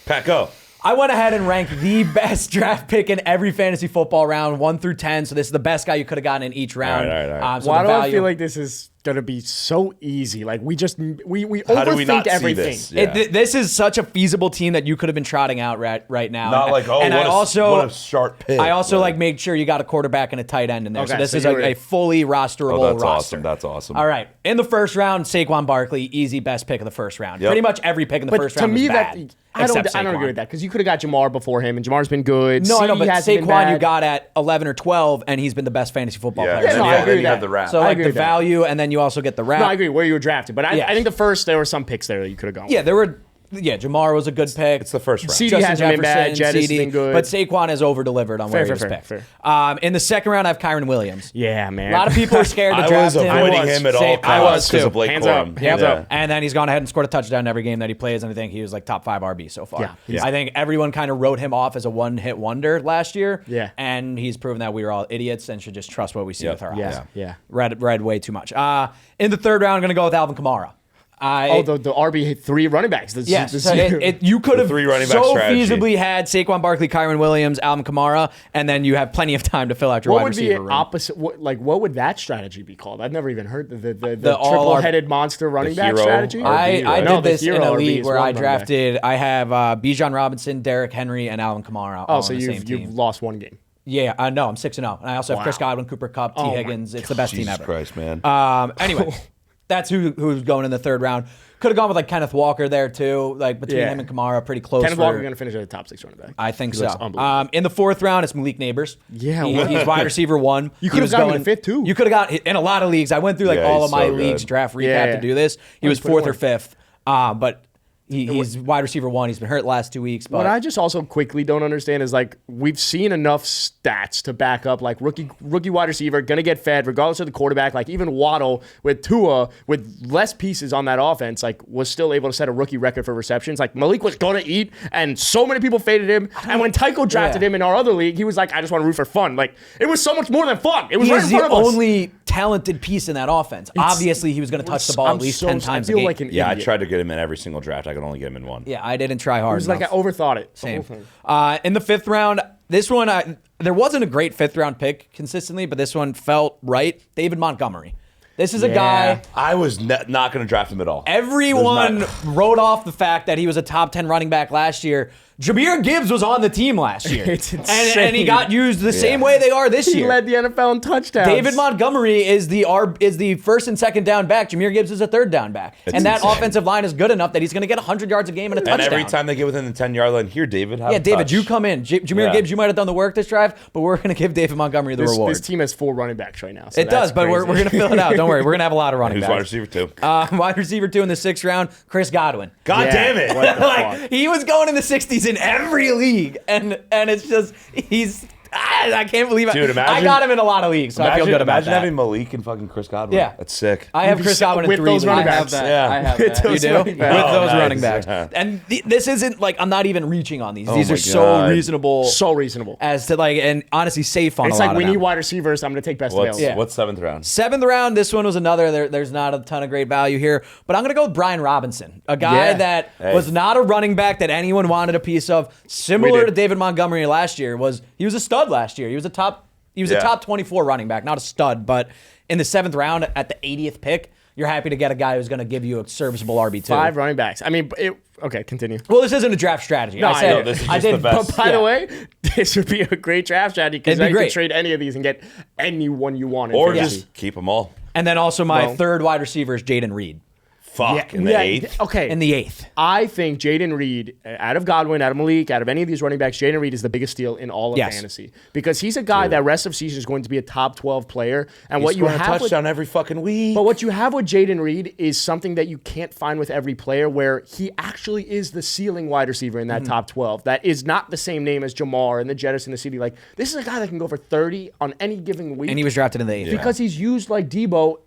Pat, go. I went ahead and ranked the best draft pick in every fantasy football round, 1 through 10. So this is the best guy you could have gotten in each round. All right. So Why the do I value- feel like this is gonna be so easy? Like we How do we overthink not see everything. this? Yeah. This is such a feasible team that you could have been trotting out right now. Not like, oh, and what I a- also, what a sharp pick. I also Like- made sure you got a quarterback and a tight end in there. So Okay, this so is you were- a fully rosterable Oh, that's roster. awesome. That's awesome. All right. In the first round, Saquon Barkley, easy best pick of the first round. Yep. Pretty much every pick in the But first to round me, was that bad. I don't except agree Saquon. with that because you could have got Jamar before him, and Jamar's been good. No, I know, CD but hasn't been Saquon you bad. got at 11 or 12, and he's been the best fantasy football Yeah, player. Yeah, no, I then agree you with have that. the wrap. So I like agree the with that. value, and then you also get the route. No, I agree where you were drafted, but Yes. I think the first there were some picks there that you could have gone. Yeah, there were. Yeah, Jamar was a good pick. It's the first round. CD Justin hasn't been bad. Jefferson, Jett has CD, been good. but Saquon has over-delivered on where Fair, he was fair, picked. fair. In the second round, I have Kyron Williams. Yeah, man. A lot of people are scared to I draft was him. avoiding him at all Same- I was costs because too. of Blake Hands Corum. up. Hands Yeah. up. And then he's gone ahead and scored a touchdown in every game that he plays, and I think he was like top 5 RB so far. Yeah. I think everyone kind of wrote him off as a one-hit wonder last year. Yeah. And he's proven that we were all idiots and should just trust what we see Yep. with our eyes. Yeah, yeah. Read way too much. In the third round, I'm going to go with Alvin Kamara. The RB3 running backs. Yes, so you could have three running back so strategy. feasibly had Saquon Barkley, Kyron Williams, Alvin Kamara, and then you have plenty of time to fill out your what wide would be receiver an room. opposite? What would that strategy be called? I've never even heard the all triple-headed monster running back hero strategy. RB, I right? No, did the this in hero a RB league is where one I running back. drafted. I have Bijan Robinson, Derrick Henry, and Alvin Kamara. all So on the same you've team. lost one game. Yeah, no, I'm 6-0, and I also have Chris Godwin, Cooper Kupp, T. my Higgins. It's the best team Jesus ever. Christ, man. Anyway, that's who's going in the third round. Could have gone with like Kenneth Walker there too. Like between Yeah. him and Kamara, pretty close. Kenneth for- Walker going to finish as a top 6 running back. I think He so. looks unbelievable. In the fourth round, it's Malik Neighbors. Yeah, he's wide receiver 1. You could have gotten him in the fifth, too. You could have got in a lot of leagues. I went through like Yeah, all he's of my so good. leagues draft recap Yeah. to do this. He was put him 4th or on. 5th. But He's wide receiver 1. He's been hurt the last 2 weeks. But what I just also quickly don't understand is like we've seen enough stats to back up like rookie wide receiver gonna get fed regardless of the quarterback. Like even Waddle with Tua with less pieces on that offense like was still able to set a rookie record for receptions. Like Malik was gonna eat, and so many people faded him. And when Tycho drafted him in our other league, he was like, I just want to root for fun. Like it was so much more than fun. It was right in front of us. He's the only talented piece in that offense. Obviously, he was going to touch the ball at least 10 times a game. Like an I idiot. tried to get him in every single draft. I could only get him in one. Yeah, I didn't try hard It was like I overthought it. Same. In the 5th round, this one, there wasn't a great 5th round pick consistently, but this one felt right. David Montgomery. This is a guy. I was not going to draft him at all. Everyone wrote off the fact that he was a top 10 running back last year. Jahmyr Gibbs was on the team last year. It's insane. And he got used the same way they are this He year. led the NFL in touchdowns. David Montgomery is the first and second down back. Jahmyr Gibbs is a third down back. And that offensive line is good enough that he's going to get 100 yards a game and a touchdown. And every time they get within the 10-yard line, here, David, have a David, touch. you come in. Jahmyr Gibbs, you might have done the work this drive, but we're going to give David Montgomery the reward. This team has 4 running backs right now. So It does, but we're going to fill it out. Don't worry. We're going to have a lot of running Who's backs. wide receiver 2? Wide receiver 2 in the 6th round, Chris Godwin. God damn it. What the fuck? He was going in the 60s in every league, and it's just I can't believe it. Dude, imagine, I got him in a lot of leagues, so I feel good about imagine that. having Malik and fucking Chris Godwin. Yeah. That's sick. I have Chris Godwin in with 3 those leagues. running I have backs. that. Yeah. I have With that. You do? running With backs. those nice. running backs. And this isn't like, I'm not even reaching on these. These my are so God. reasonable. So reasonable. As to like, and honestly safe on It's a lot like of we them. need wide receivers. I'm going to take best available. Yeah. What's 7th round? 7th round, this one was another. There's not a ton of great value here, but I'm going to go with Brian Robinson, a guy Yeah. that was not a running back that anyone wanted a piece of. Similar to David Montgomery last year, he was a stud last year. He was a top 24 running back, not a stud, but in the 7th round at the 80th pick, you're happy to get a guy who's going to give you a serviceable RB2. 5 running backs. I mean, okay, continue. Well, this isn't a draft strategy. No, I said I know, this is I just did, the best. But by the way, this would be a great draft strategy because It'd be then you great. can trade any of these and get anyone you want. Or fantasy. just keep them all. And then also my Well- 3rd wide receiver is Jaden Reed Fuck, in the 8th? Okay. in the 8th. I think Jaden Reed, out of Godwin, out of Malik, out of any of these running backs, Jaden Reed is the biggest steal in all of fantasy because he's a guy that rest of season is going to be a top 12 player. And what you Scoring a have with, touchdown every fucking week. but what you have with Jaden Reed is something that you can't find with every player, where he actually is the ceiling wide receiver in that top 12. That is not the same name as Jamar and the Jettis in the city. Like this is a guy that can go for 30 on any given week. And he was drafted in the 8th. because he's used like Debo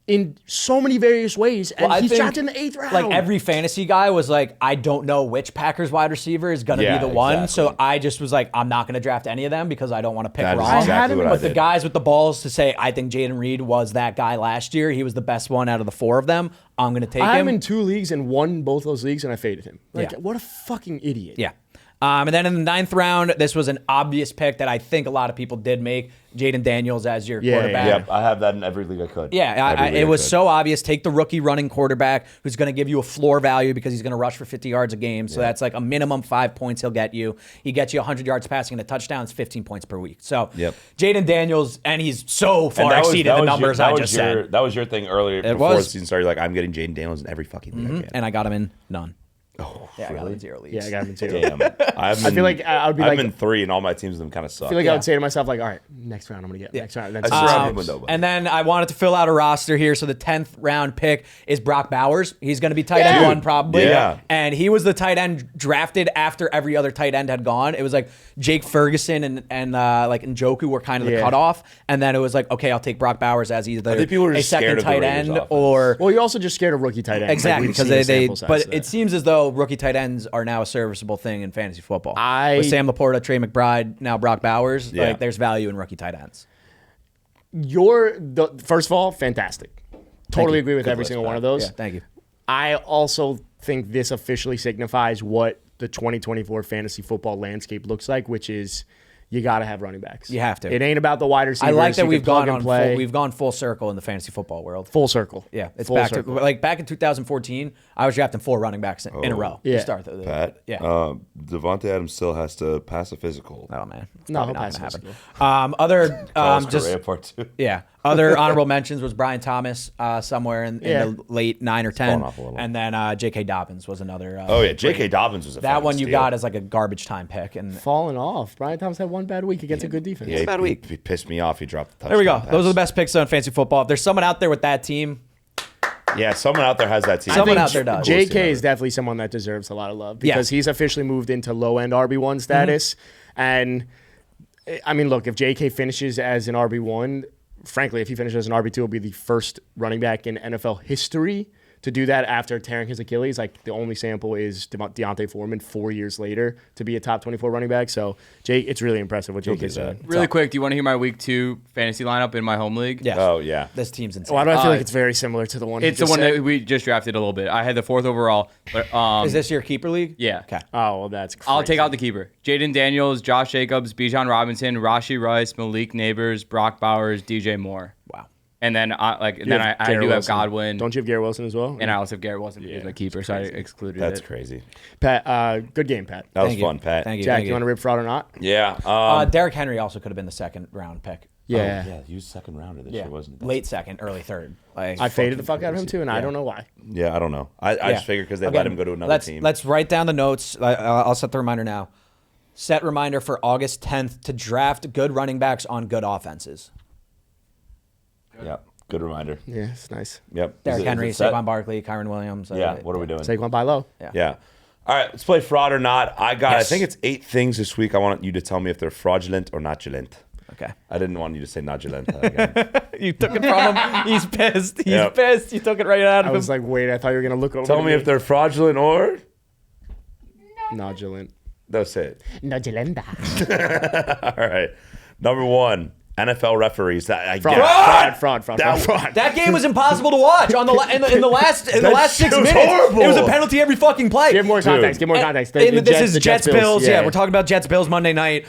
in so many various ways, and Well, I he's think, drafted in the 8th round. Like every fantasy guy was like, I don't know which Packers wide receiver is going to Yeah, be the one. exactly. So I just was like, I'm not going to draft any of them because I don't want to pick That is wrong. exactly what I But the did. guys with the balls to say, I think Jaden Reed was that guy last year. He was the best one out of the 4 of them. I'm going to take I'm him. in 2 leagues and won both those leagues, and I faded him. Like, Yeah. what a fucking idiot. Yeah. And then in the 9th round, this was an obvious pick that I think a lot of people did make. Jaden Daniels as your quarterback. Yep, I have that in every league I could. Yeah, it was so obvious. Take the rookie running quarterback who's going to give you a floor value because he's going to rush for 50 yards a game. So that's like a minimum 5 points he'll get you. He gets you 100 yards passing and a touchdown. It's 15 points per week. So Jaden Daniels, and he's so far exceeded the numbers I just said. That was your thing earlier before the season started. Like, I'm getting Jaden Daniels in every fucking league I can. And I got him in none. Oh, Yeah, I got him really? in 0 leagues. Yeah, I got him in 2. Damn. I feel like I would be I'm like- in 3, and all my teams of them kind of suck. I feel like I would say to myself, like, all right, next round I'm going to get. Next round. That's around the window. And then I wanted to fill out a roster here. So the 10th round pick is Brock Bowers. He's going to be tight end 1 probably. Yeah. And he was the tight end drafted after every other tight end had gone. It was like Jake Ferguson and like Njoku were kind of the cutoff. And then it was like, okay, I'll take Brock Bowers as either I think people were a just scared second of the tight Raiders end offense. or... Well, you're also just scared of rookie tight ends. Exactly, Like, because we've seen they a sample size but of that. it seems as though rookie tight ends are now a serviceable thing in fantasy football. I- With Sam Laporta, Trey McBride, now Brock Bowers, Yeah. like there's value in rookie tight ends. First of all, fantastic. Totally agree with every list, single man. one of those. Yeah, thank you. I also think this officially signifies what the 2024 fantasy football landscape looks like, which is you got to have running backs. You have to. It ain't about the wide receivers. I like that You can plug and play. we've gone full circle in the fantasy football world. full circle. Yeah, it's Full back circle. to like back in 2014. I was drafting 4 running backs in a row. Yeah. To start Pat, yeah. Davante Adams still has to pass a physical. Oh man, it's No, probably he'll not pass gonna this happen. Other Carlos just Correa part 2. yeah. Other honorable mentions was Brian Thomas somewhere in the late 9 or 10, fallen off a little. and then J.K. Dobbins was another. Oh yeah, J.K. Dobbins was a That fucking one you steal. got as like a garbage time pick, and Falling off. Brian Thomas had one bad week against a good defense. Yeah, bad he- week. He pissed me off. He dropped the touchdown. there we go. pass. Those are the best picks on fantasy football. If there's someone out there with that team, Yeah, someone out there has that team. Someone out there does. JK is definitely someone that deserves a lot of love because he's officially moved into low-end RB1 status. And, I mean, look, if JK finishes as an RB1, frankly, if he finishes as an RB2, he'll be the first running back in NFL history to do that after tearing his Achilles. Like, the only sample is Deontay Foreman 4 years later to be a top 24 running back. So, it's really impressive what JK's done. Really quick, do you want to hear my week 2 fantasy lineup in my home league? Yeah. Oh, yeah. This team's insane. Why do I feel like it's very similar to the one? It's the one that we just drafted a little bit. I had the 4th overall. But, Is this your keeper league? Yeah. Okay. Oh, well, that's crazy. I'll take out the keeper. Jaden Daniels, Josh Jacobs, Bijan Robinson, Rashee Rice, Malik Neighbors, Brock Bowers, DJ Moore. Wow. And then I do Garrett have Wilson. Godwin. Don't you have Garrett Wilson as well? And I also have Garrett Wilson because my keeper, so I excluded That's it. crazy. Pat, good game, Pat. That was Thank you. fun, Pat. Thank you. Jack, thank you want to rip fraud or not? Yeah. Derrick Henry also could have been the second round pick. Yeah. Yeah, he was second rounder this year, wasn't he? Late second, early third. Like, I faded the fuck out of him too, and I don't know why. Yeah, I don't know. I just figured because they Again, let him go to another let's, team. Let's write down the notes. I'll set the reminder now. Set reminder for August 10th to draft good running backs on good offenses. Yep. Good reminder. Yeah, it's nice. Yep. Derrick Is it Henry, set? Saquon Barkley, Kyron Williams. Yeah. What are we doing? Saquon buy low. Yeah. All right. Let's play fraud or not. I Yes. think it's 8 things this week. I want you to tell me if they're fraudulent or notulent. Okay. I didn't want you to say nodulent again. You took it from him. He's pissed. He's Yep. pissed. You took it right out I of was him. like, wait, I thought you were gonna look over. Tell me if they're fraudulent or. nodulent. That's it. Nodulenda. All right. Number 1, NFL referees. I Fraud. get Fraud. That game was impossible to watch on the in the last That last 6 shit was minutes. horrible. It was a penalty every fucking play. Give more context. Give more context. The This is the Jets Bills. Yeah, we're talking about Jets Bills Monday night.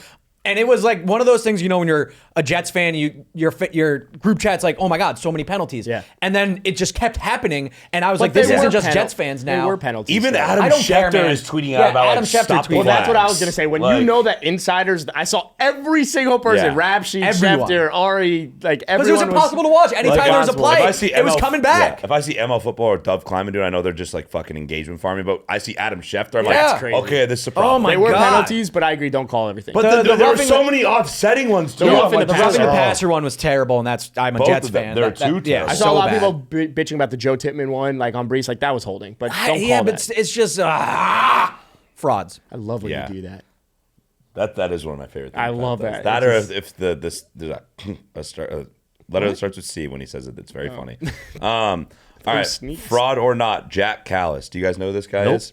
And it was like one of those things, you know, when you're a Jets fan, your group chat's like, oh my God, so many penalties. Yeah. And then it just kept happening. And I was But like, this they isn't were just penal- Jets fans now. They were penalties. Even though. Adam I don't care, Schefter man. is tweeting Yeah, out about Adam like, Schefter stop tweeted the Well, that's what I was flags. gonna say. When Like, you know that insiders, I saw every single person, Yeah. Rap Sheet, Everyone. Schefter, Ari, like Because everyone it was impossible to watch. Anytime Like, there was a impossible. play, if I see it was ML coming back. yeah, if I see ML football or Dove Kleiman, dude, I know they're just like fucking engagement farming. But I see Adam Schefter, I'm Yeah. like, That's crazy. okay, this is a problem. Oh my They were God. penalties, but I agree. Don't call everything. But The there were roughing so the- many offsetting ones too. The I'm roughing like, the The passer. roughing the oh. passer one was terrible, and I'm a Both Jets of them. fan. There are two yeah, terrible. I saw so a lot of bad. people bitching about the Joe Tippmann one, like on Brees, like that was holding. But don't Yeah, call but that. it's just frauds. I love when Yeah. you do that. That is one of my favorite things. I Pat love does. that. That It's or if there's a letter that starts with C when he says it. It's very funny. All right, sneaks. fraud or not, Jack Callis. Do you guys know who this guy is?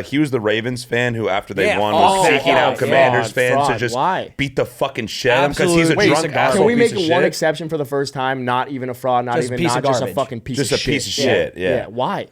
He was the Ravens fan who, after they Yeah, won, oh, was seeking out fraud, Commanders fans fraud. to just Why? beat the fucking shit out of him because he's a Absolute drunk piece of asshole. Can we piece make of one shit. exception for the first time? Not even a fraud, not Just even piece not of just a garbage. fucking piece Just of a shit. piece of shit, yeah. Why?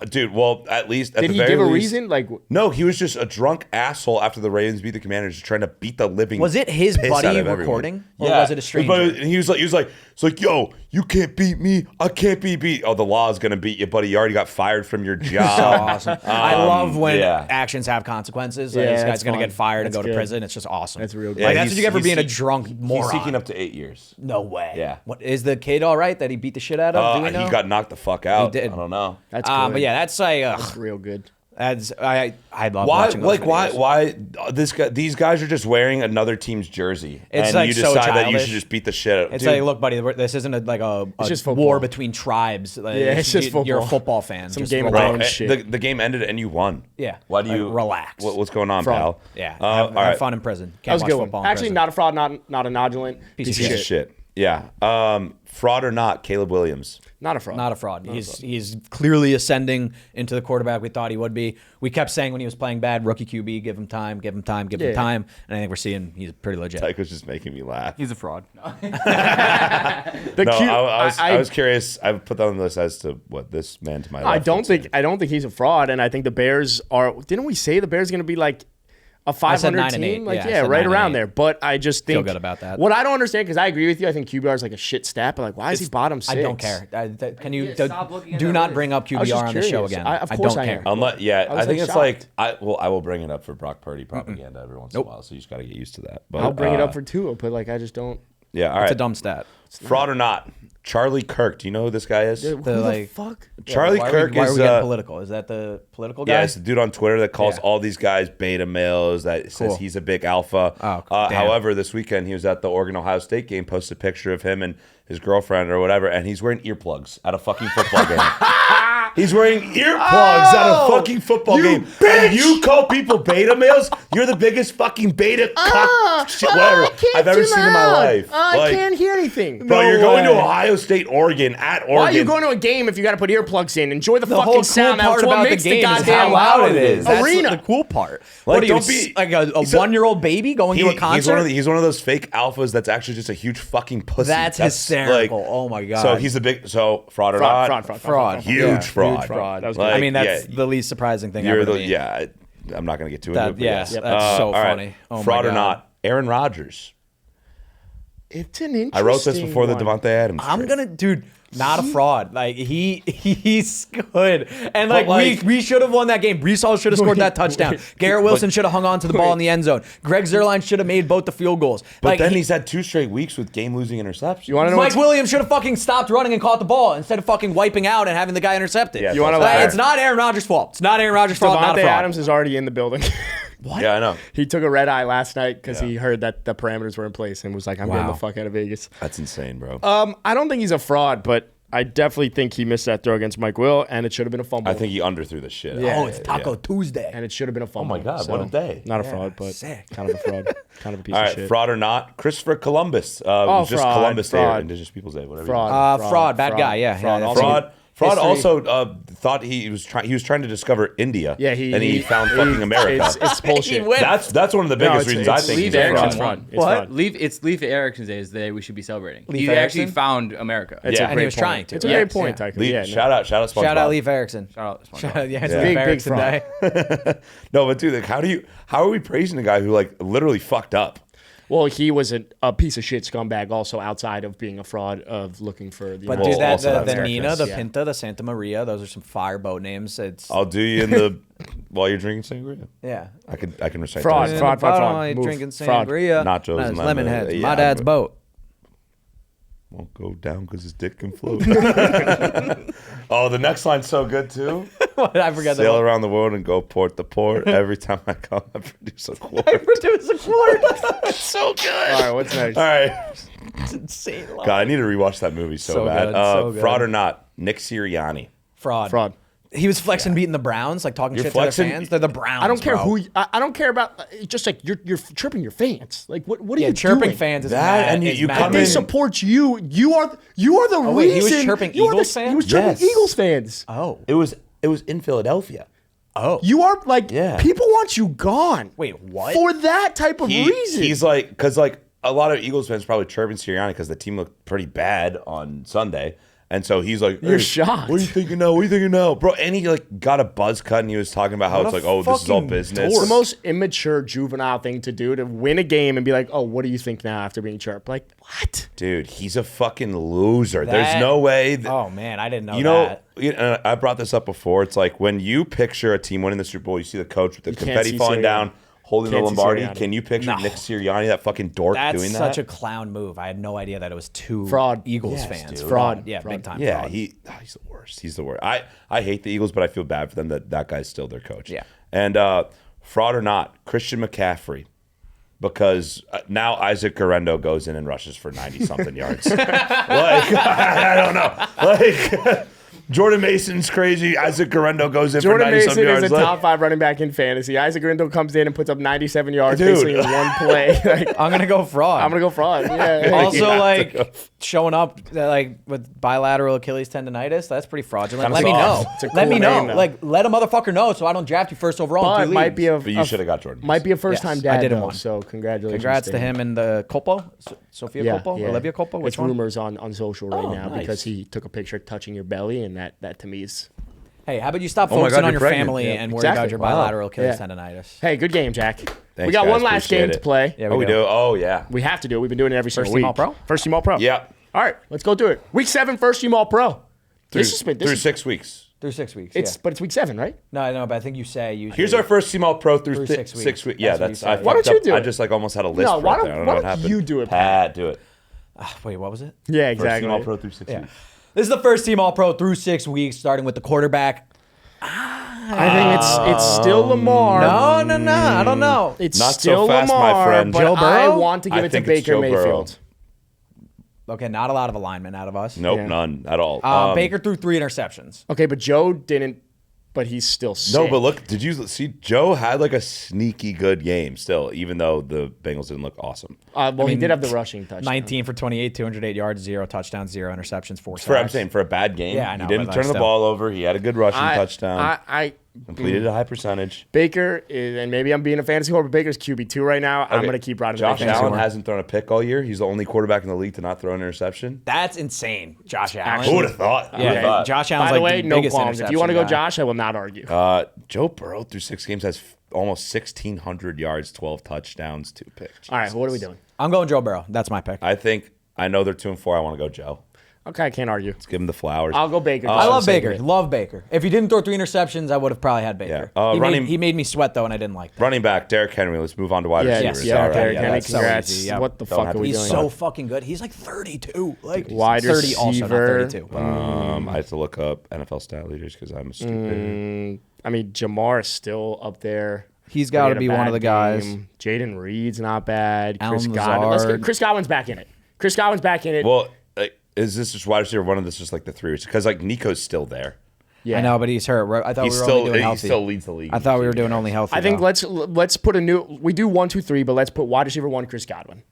Dude, well, at least at Did the he very give a least- reason? Like, No, he was just a drunk asshole after the Ravens beat the Commanders, just trying to beat the living. Was it his piss buddy out of everyone. recording, or Yeah. was it a stranger? And he was like, it's like, yo, you can't beat me. I can't be beat. Oh, the law is gonna beat you, buddy. You already got fired from your job. So awesome. I love when yeah. actions have consequences. Like, Yeah, this that's guy's going to fun. get fired and That's go to good. prison. It's just awesome. That's real good. Like, Yeah, that's what you get for he's being a seek- drunk moron. He's seeking up to 8 years. No way. Yeah. What is the kid all right that he beat the shit out of? Do we know? He got knocked the fuck out. He did. I don't know. that's good. But yeah, that's like That's real good. that's I love Why? watching those Like why? videos. Why? These guys are just wearing another team's jersey, It's and like you so decide that you childish. should just beat the shit out of. It's Dude, like, look, buddy, this isn't a just war football. between tribes. Like, Yeah, it's just You're a football. football fan. Some Just Game of relax. Thrones shit. The game ended and you won. Yeah. Why do Like, you relax? What's going on, Fraud. pal? Yeah. All Have right. fun in prison. That Can't was a watch good one. football in Actually, prison. not a fraud, not a nodulent. Piece of Piece of shit. Yeah. Fraud or not, Caleb Williams. Not a fraud. Not a fraud. He's clearly ascending into the quarterback we thought he would be. We kept saying when he was playing bad, rookie QB, give him time, give him time, give him Yeah. time. And I think we're seeing he's pretty legit. Tyke was just making me laugh. He's a fraud. The No, Q- I was curious. I put that on the list as to what this man to my left. I don't would say. think he's a fraud, and I think the Bears are. Didn't we say the Bears are going to be like a 500 9 and 8. team? Like Yeah, I yeah, said right 9 and around 8. there. But I just think Feel good about that. What I don't understand, because I agree with you, I think QBR is like a shit stat. But like, why is he bottom 6? I don't care. Can you stop looking at do that not list. bring up I was QBR just on the show curious. again? Of course don't I care. am. Yeah, I was, I think like, it's like I will bring it up for Brock Purdy propaganda every once in a while, so you just got to get used to that. But I'll bring it up for Tua, but like I just don't. yeah. All right, It's a dumb stat. fraud or not, Charlie Kirk. Do you know who this guy is? Who the fuck? Charlie Kirk why is are we getting political? Is that the political guy? Yeah, it's the dude on Twitter that calls Yeah. all these guys beta males, that says he's a big alpha. Oh, damn. However, this weekend he was at the Oregon-Ohio State game, posted a picture of him and his girlfriend or whatever, and he's wearing earplugs at a fucking football game. He's wearing earplugs at a fucking football game. Bitch! And you call people beta males? You're the biggest fucking beta cock shit, whatever I've ever seen in my life. I can't hear anything. Bro, you're going to way. Ohio State, Oregon, at Oregon. Why are you going to a game if you got to put earplugs in? Enjoy the The fucking whole cool sound. part That's what about the makes game the is goddamn how loud it is. That's arena. the cool part. Like, What are you, don't be- like a he's a- 1-year-old baby going to a concert? He's one of those fake alphas that's actually just a huge fucking pussy. That's hysterical. Oh my God. So he's a big fraud or not? fraud. Huge Yeah, fraud. Huge fraud. That was Like, I mean, that's yeah, the least surprising thing you're ever to the me. yeah. I'm not gonna get too into it. But Yes, yes. that's so all right. funny. Oh my Fraud or God. not? Aaron Rodgers. It's an interesting I wrote this before the one. Davante Adams. I'm trade. gonna, dude, not a fraud. Like he's good, and But, like we should have won that game. Brees Hall should have scored that touchdown. Garrett Wilson should have hung on to the ball in the end zone. Greg Zuerlein should have made both the field goals. But Like, then he's had 2 straight weeks with game-losing interceptions. You want to know Mike what's Williams should have fucking stopped running and caught the ball instead of fucking wiping out and having the guy intercepted. Yeah, You wanna that's laugh? It's not Aaron Rodgers' fault. It's not Aaron Rodgers' fault. Not a Davante fraud. Adams is already in the building. Yeah, I know. He took a red eye last night because Yeah. he heard that the parameters were in place and was like, I'm getting Wow. the fuck out of Vegas. That's insane, bro. I don't think he's a fraud, but I definitely think he missed that throw against Mike Will, and it should have been a fumble. I think he underthrew the shit. Yeah. Oh, it's Taco Tuesday. and it should have been a fumble. Oh my God, what a day. Not a fraud, but sick. kind of a fraud. Kind of a piece All of right, shit. fraud or not? Christopher Columbus. It was just fraud, Columbus Day, or fraud. Indigenous Peoples Day, whatever. Fraud, bad guy. Yeah, fraud. yeah, Also, Fraud history- also thought he was trying to discover India. Yeah, and he found fucking America. It's bullshit. He went- That's one of the biggest reasons I think Leave he's a Erickson's fraud. fraud. It's fraud. Leif Erickson's Day is the day we should be celebrating. Leif He actually Erickson? found America. It's Yeah. a And great he was point. trying to. It's a Yes, great point, yeah. Tycho. Leaf, Yeah, no. shout out SpongeBob. Shout out Leif Erickson. Shout out SpongeBob. Yeah, it's Yeah. Leif Big Erickson fraud. Day. No, but dude, like, how are we praising a guy who like literally fucked up? Well, he was a piece of shit scumbag also outside of being a fraud of looking for the But Well, dude, that also the that's Nina, Americans. the Yeah. Pinta, the Santa Maria, those are some fire boat names. It's I'll do you in the while you're drinking sangria. yeah. I can recite Fraud, those. fraud, fraud. Move. Drinking Fraud. sangria. Nachos Nice and lemon lemonade. heads. Yeah, My dad's but- boat. Won't go down because his dick can float. Oh, the next line's so good too. I forgot Sail that. around the world and go port to port. Every time I come, I produce a quart. Produce a quart. It's so good. All right, what's next? All right. It's insane. God, I need to rewatch that movie so, So bad. good, so good. Fraud or not? Nick Sirianni. Fraud. Fraud. He was flexing, beating the Browns, like talking You're shit flexing- to their fans. They're the Browns. I don't care bro. who. I don't care about. Just like you're chirping your fans. Like what are Yeah, you chirping doing? fans is That mad. and is you mad. come They in- support you. You are the Oh, wait, he reason. was chirping you are Eagles the, fans? He was chirping Yes. Eagles fans. Oh. It was in Philadelphia. Oh. You are like Yeah. people want you gone. Wait, what? For that type of reason. He's like, because like a lot of Eagles fans probably chirping Sirianni because the team looked pretty bad on Sunday. And so he's like, You're shocked. What are you thinking now? What are you thinking now? Bro, and he like got a buzz cut and he was talking about how What it's a like, oh, this is all fucking business. It's the most immature, juvenile thing to do to win a game and be like, oh, what do you think now after being chirped? Like, what? Dude, he's a fucking loser. That- There's no way. That, Oh man, I didn't know you know, that. I brought this up before. It's like when you picture a team winning the Super Bowl, you see the coach with the can't confetti see falling Sirianni. down, holding the Can't see Lombardi. Sirianni. Can you picture No. Nick Sirianni, that fucking dork, That's doing such that? a clown move. I had no idea that it was two Fraud. Eagles Yes, fans. dude. Fraud. Fraud. Yeah, Fraud. big time. Yeah, fraud. he's the worst. He's the worst. I hate the Eagles, but I feel bad for them that guy's still their coach. Yeah. And fraud or not, Christian McCaffrey, because now Isaac Guerrero goes in and rushes for 90-something yards. Like, I don't know. Like, Jordan Mason's crazy. Isaac Guerrero goes in Jordan for 90-something Mason yards. is a Like, top 5 running back in fantasy. Isaac Grindle comes in and puts up 97 yards Dude. basically in one play. Like, I'm gonna go fraud. I'm gonna go fraud. Yeah. Also, Yeah. like showing up like with bilateral Achilles tendonitis, that's pretty fraudulent. Kinda Let me soft. know. It's a Let cool me know. name, though. Like, let a motherfucker know so I don't draft you first overall. But in 2 might be leagues. a But you should have got Jordan. might be a first time Yes, dad. I didn't though, want. so congratulations. Congrats to him and the Copo, Sophia Copo, Olivia Copo. Which it's one? rumors on social right Oh, now nice. because he took a picture touching your belly, and that to me is. Hey, how about you stop Oh my focusing God, on you're your pregnant. family Yeah, and worry exactly. about your Wow. bilateral Achilles Yeah. tendonitis? Hey, good game, Jack. we Thanks, got guys. one last Appreciate game it. to play. Yeah, Oh, we do? Oh, yeah. We have to do it. We've been doing it every single team week. All-Pro? First team All Pro. Yeah. All right, let's go do it. Week 7, first team All Pro. Through Through 6 weeks. Through 6 weeks. It's yeah. but it's week 7, right? No, I know, but I think you say usually. Here's our first team all pro through, Through 6 weeks. 6 weeks. Yeah, That's what you that's. said. I Why don't fucked you up. do I it? just like almost had a list. No, why right don't- there. I don't why know what don't happened. you do it, Pat, do it. Wait, what was it? Yeah, First exactly. team All-Pro through 6 weeks. This is the first team All-Pro through 6 weeks, starting with the quarterback. I think it's still Lamar. No. I don't know. It's Not so still fast, my Lamar, friend. but Joe I Burrow? want to give I it to think it's Baker Joe Burrow. Mayfield. Okay, not a lot of alignment out of us. Nope, Yeah. none at all. Baker threw 3 interceptions. Okay, but Joe didn't, but he's still sick. No, but look, did you see Joe had like a sneaky good game still, even though the Bengals didn't look awesome. He did have the rushing touchdown. 19 for 28, 208 yards, 0 touchdowns, 0 interceptions, 4 For I'm sacks. saying for a bad game, Yeah, I know, he didn't but turn like the still. ball over. He had a good rushing touchdown. I Completed a high percentage. Baker is, and maybe I'm being a fantasy whore, but Baker's QB2 right now. I'm Okay, going to keep riding Josh Baker. Allen hasn't thrown a pick all year. He's the only quarterback in the league to not throw an interception. That's insane, Josh Allen. Who would have thought? Who Yeah, would've thought? Josh Allen's By the like way, the no biggest qualms. If you want to interception go guy. Josh, I will not argue. Joe Burrow through 6 games has almost 1,600 yards, 12 touchdowns, 2 picks. All right, what are we doing? I'm going Joe Burrow. That's my pick. I know they're 2-4. I want to go Joe. Okay, I can't argue. Let's give him the flowers. I'll go Baker. I love Baker. Love Baker. If he didn't throw 3 interceptions, I would have probably had Baker. Yeah. He made me sweat, though, and I didn't like that. Running back, Derrick Henry. Let's move on to wide Yeah, receivers. yeah, All right, Derrick yeah, Henry, that's so congrats. easy, yeah. What the Don't fuck have are to we He's doing? so fucking good. He's like 32. Like Wide 30 also, not receiver. 32. I have to look up NFL stat leaders because I'm stupid. I mean, Jamar is still up there. He's He got to had a be one bad of the guys. game. Jaden Reed's not bad. Chris Allen Godwin. Lazard. Chris Godwin's back in it. Chris Godwin's back in it. Well, is this just wide receiver? One of this just like the 3? Because like Nico's still there. yeah. I know, but he's hurt. I thought we were only doing He healthy. still leads the league. I thought we were doing only healthy. I think though. let's put a new. We do 1, 2, 3, but let's put wide receiver 1, Chris Godwin.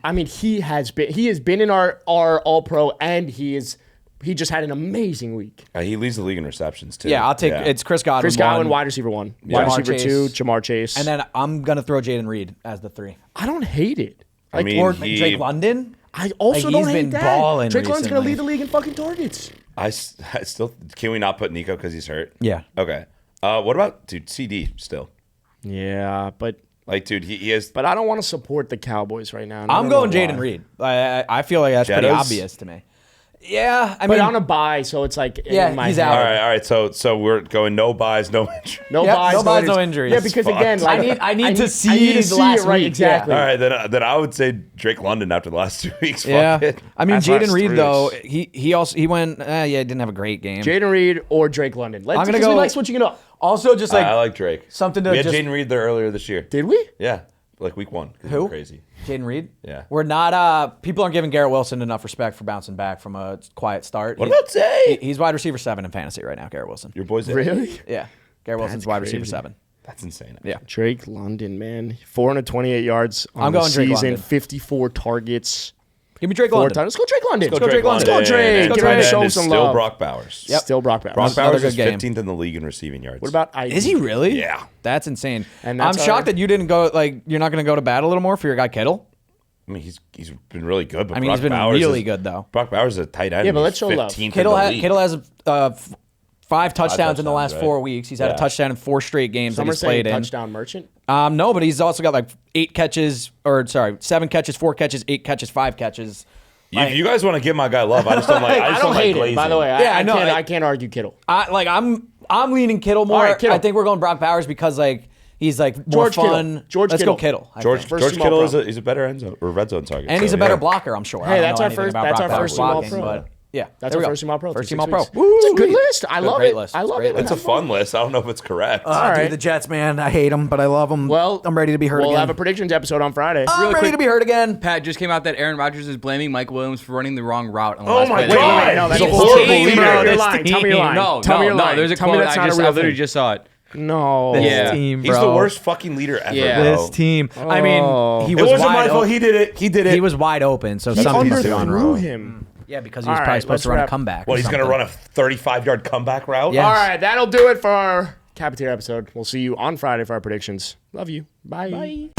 I mean, he has been in our All Pro, and he just had an amazing week. He leads the league in receptions too. Yeah, I'll take it's Chris Godwin. Chris Godwin, 1, wide receiver 1, Yeah. wide Jamar receiver Chase. 2, Jamar Chase, and then I'm gonna throw Jaden Reed as the 3. I don't hate it. I mean, Or Drake London. I also Like, don't he's hate been that. balling Drake London's gonna recently. lead the league in fucking targets. I still can we not put Nico because he's hurt? Yeah. Okay. What about dude CD still? Yeah, but Like, dude, he has. I don't want to support the Cowboys right now. and I I'm don't know going Jaden why. Reed. I feel like that's pretty Jettas? obvious to me. Yeah, I But mean, on a bye, so it's like Yeah, in my he's head. out. All right. So we're going no buys, no injury. No Yep, buys, no buys, no injuries. injuries. Yeah, because Fuck. again, like, I need to see I need to the see last it right. week, Exactly. All right, then I would say Drake London after the last 2 weeks. yeah. Fuck it. I mean, That's last Jaden Reed 3 though, weeks. he went. Didn't have a great game. Jaden Reed or Drake London. I'm gonna We go- like switching it up. Also, just like I like Drake. something to We had just Jaden Reed there earlier this year. Did we? Yeah, like week 1. Who? Crazy. Jaden Reed. Yeah. We're not. People aren't giving Garrett Wilson enough respect for bouncing back from a quiet start. What about Zay? He's wide receiver 7 in fantasy right now. Garrett Wilson. Your boy's Zay? Really? Yeah, Garrett Wilson's wide receiver 7. That's insane. Yeah. Drake London, man, 428 yards on I'm the going Drake season, London. 54 targets. Give me Drake 4 London. times. Let's go Drake London. Let's go Drake London. Let's go Drake. Let's go Get ready to Drake. show And some still love. Brock Bowers. Yep. Still Brock Bowers. Brock Another Bowers good is game. 15th in the league in receiving yards. What about ID? Is he really? Yeah. That's insane. And I'm that's shocked that you didn't go. Like, you're not going to go to bat a little more for your guy Kittle. I mean, he's been really good, but I mean, Brock he's been Bowers really is- good though. Brock Bowers is a tight end. Yeah, but He's let's show love. 15th Kittle in the league. has 5 touchdowns in the last touchdowns, 4 right? weeks. He's had Yeah. a touchdown in 4 straight games Some that are he's saying played in. touchdown merchant. No, but he's also got like 7 catches, 4 catches, 8 catches, 5 catches. If you guys want to give my guy love, I just don't like. I I just don't like hate glazing. it, by the way. Yeah, I know. I can't argue Kittle. I'm leaning Kittle more. All right, Kittle. I think we're going Brock Bowers because like he's like more George Kittle. fun. George Let's Kittle. go Kittle. I George think. First George team Kittle All-Pro. is a better end zone or red zone target. And so, he's a better yeah. blocker, I'm sure. Hey, I don't that's know our anything first- about that's Brock our Bowers first team blocking, All-Pro. but yeah, That's there our we go. first team All-Pro. First through team 6 All-Pro. weeks. Woo! It's a good list. I love great it. list. I love Great it. It's a fun list. I don't know if it's correct. All right. Dude, the Jets, man, I hate them, but I love them. Well, I'm ready to be hurt We'll again. have a predictions episode on Friday. I'm Really ready quick- to be hurt again. Pat just came out that Aaron Rodgers is blaming Mike Williams for running the wrong route. On the Oh last my play of the God. game. Wait, no, that's He's a bullshit. horrible Bro, leader. you're This lying. Tell me you're lying. No, Tell me you're no, lying. there's a Tell me quote. that's I not a real literally thing. just saw it. No. Yeah. Team, He's bro. the worst fucking leader ever. Yeah. Bro. This team. I mean, he It was wasn't wide my fault. open. He did it. He did it. He was wide open, so He something must be on underthrew wrong. him. Yeah, because he was All probably right, supposed let's to run a wrap. comeback. Well, or he's going to something. run a 35-yard comeback route. Yeah. All right, that'll do it for our Cafeteria episode. We'll see you on Friday for our predictions. Love you. Bye.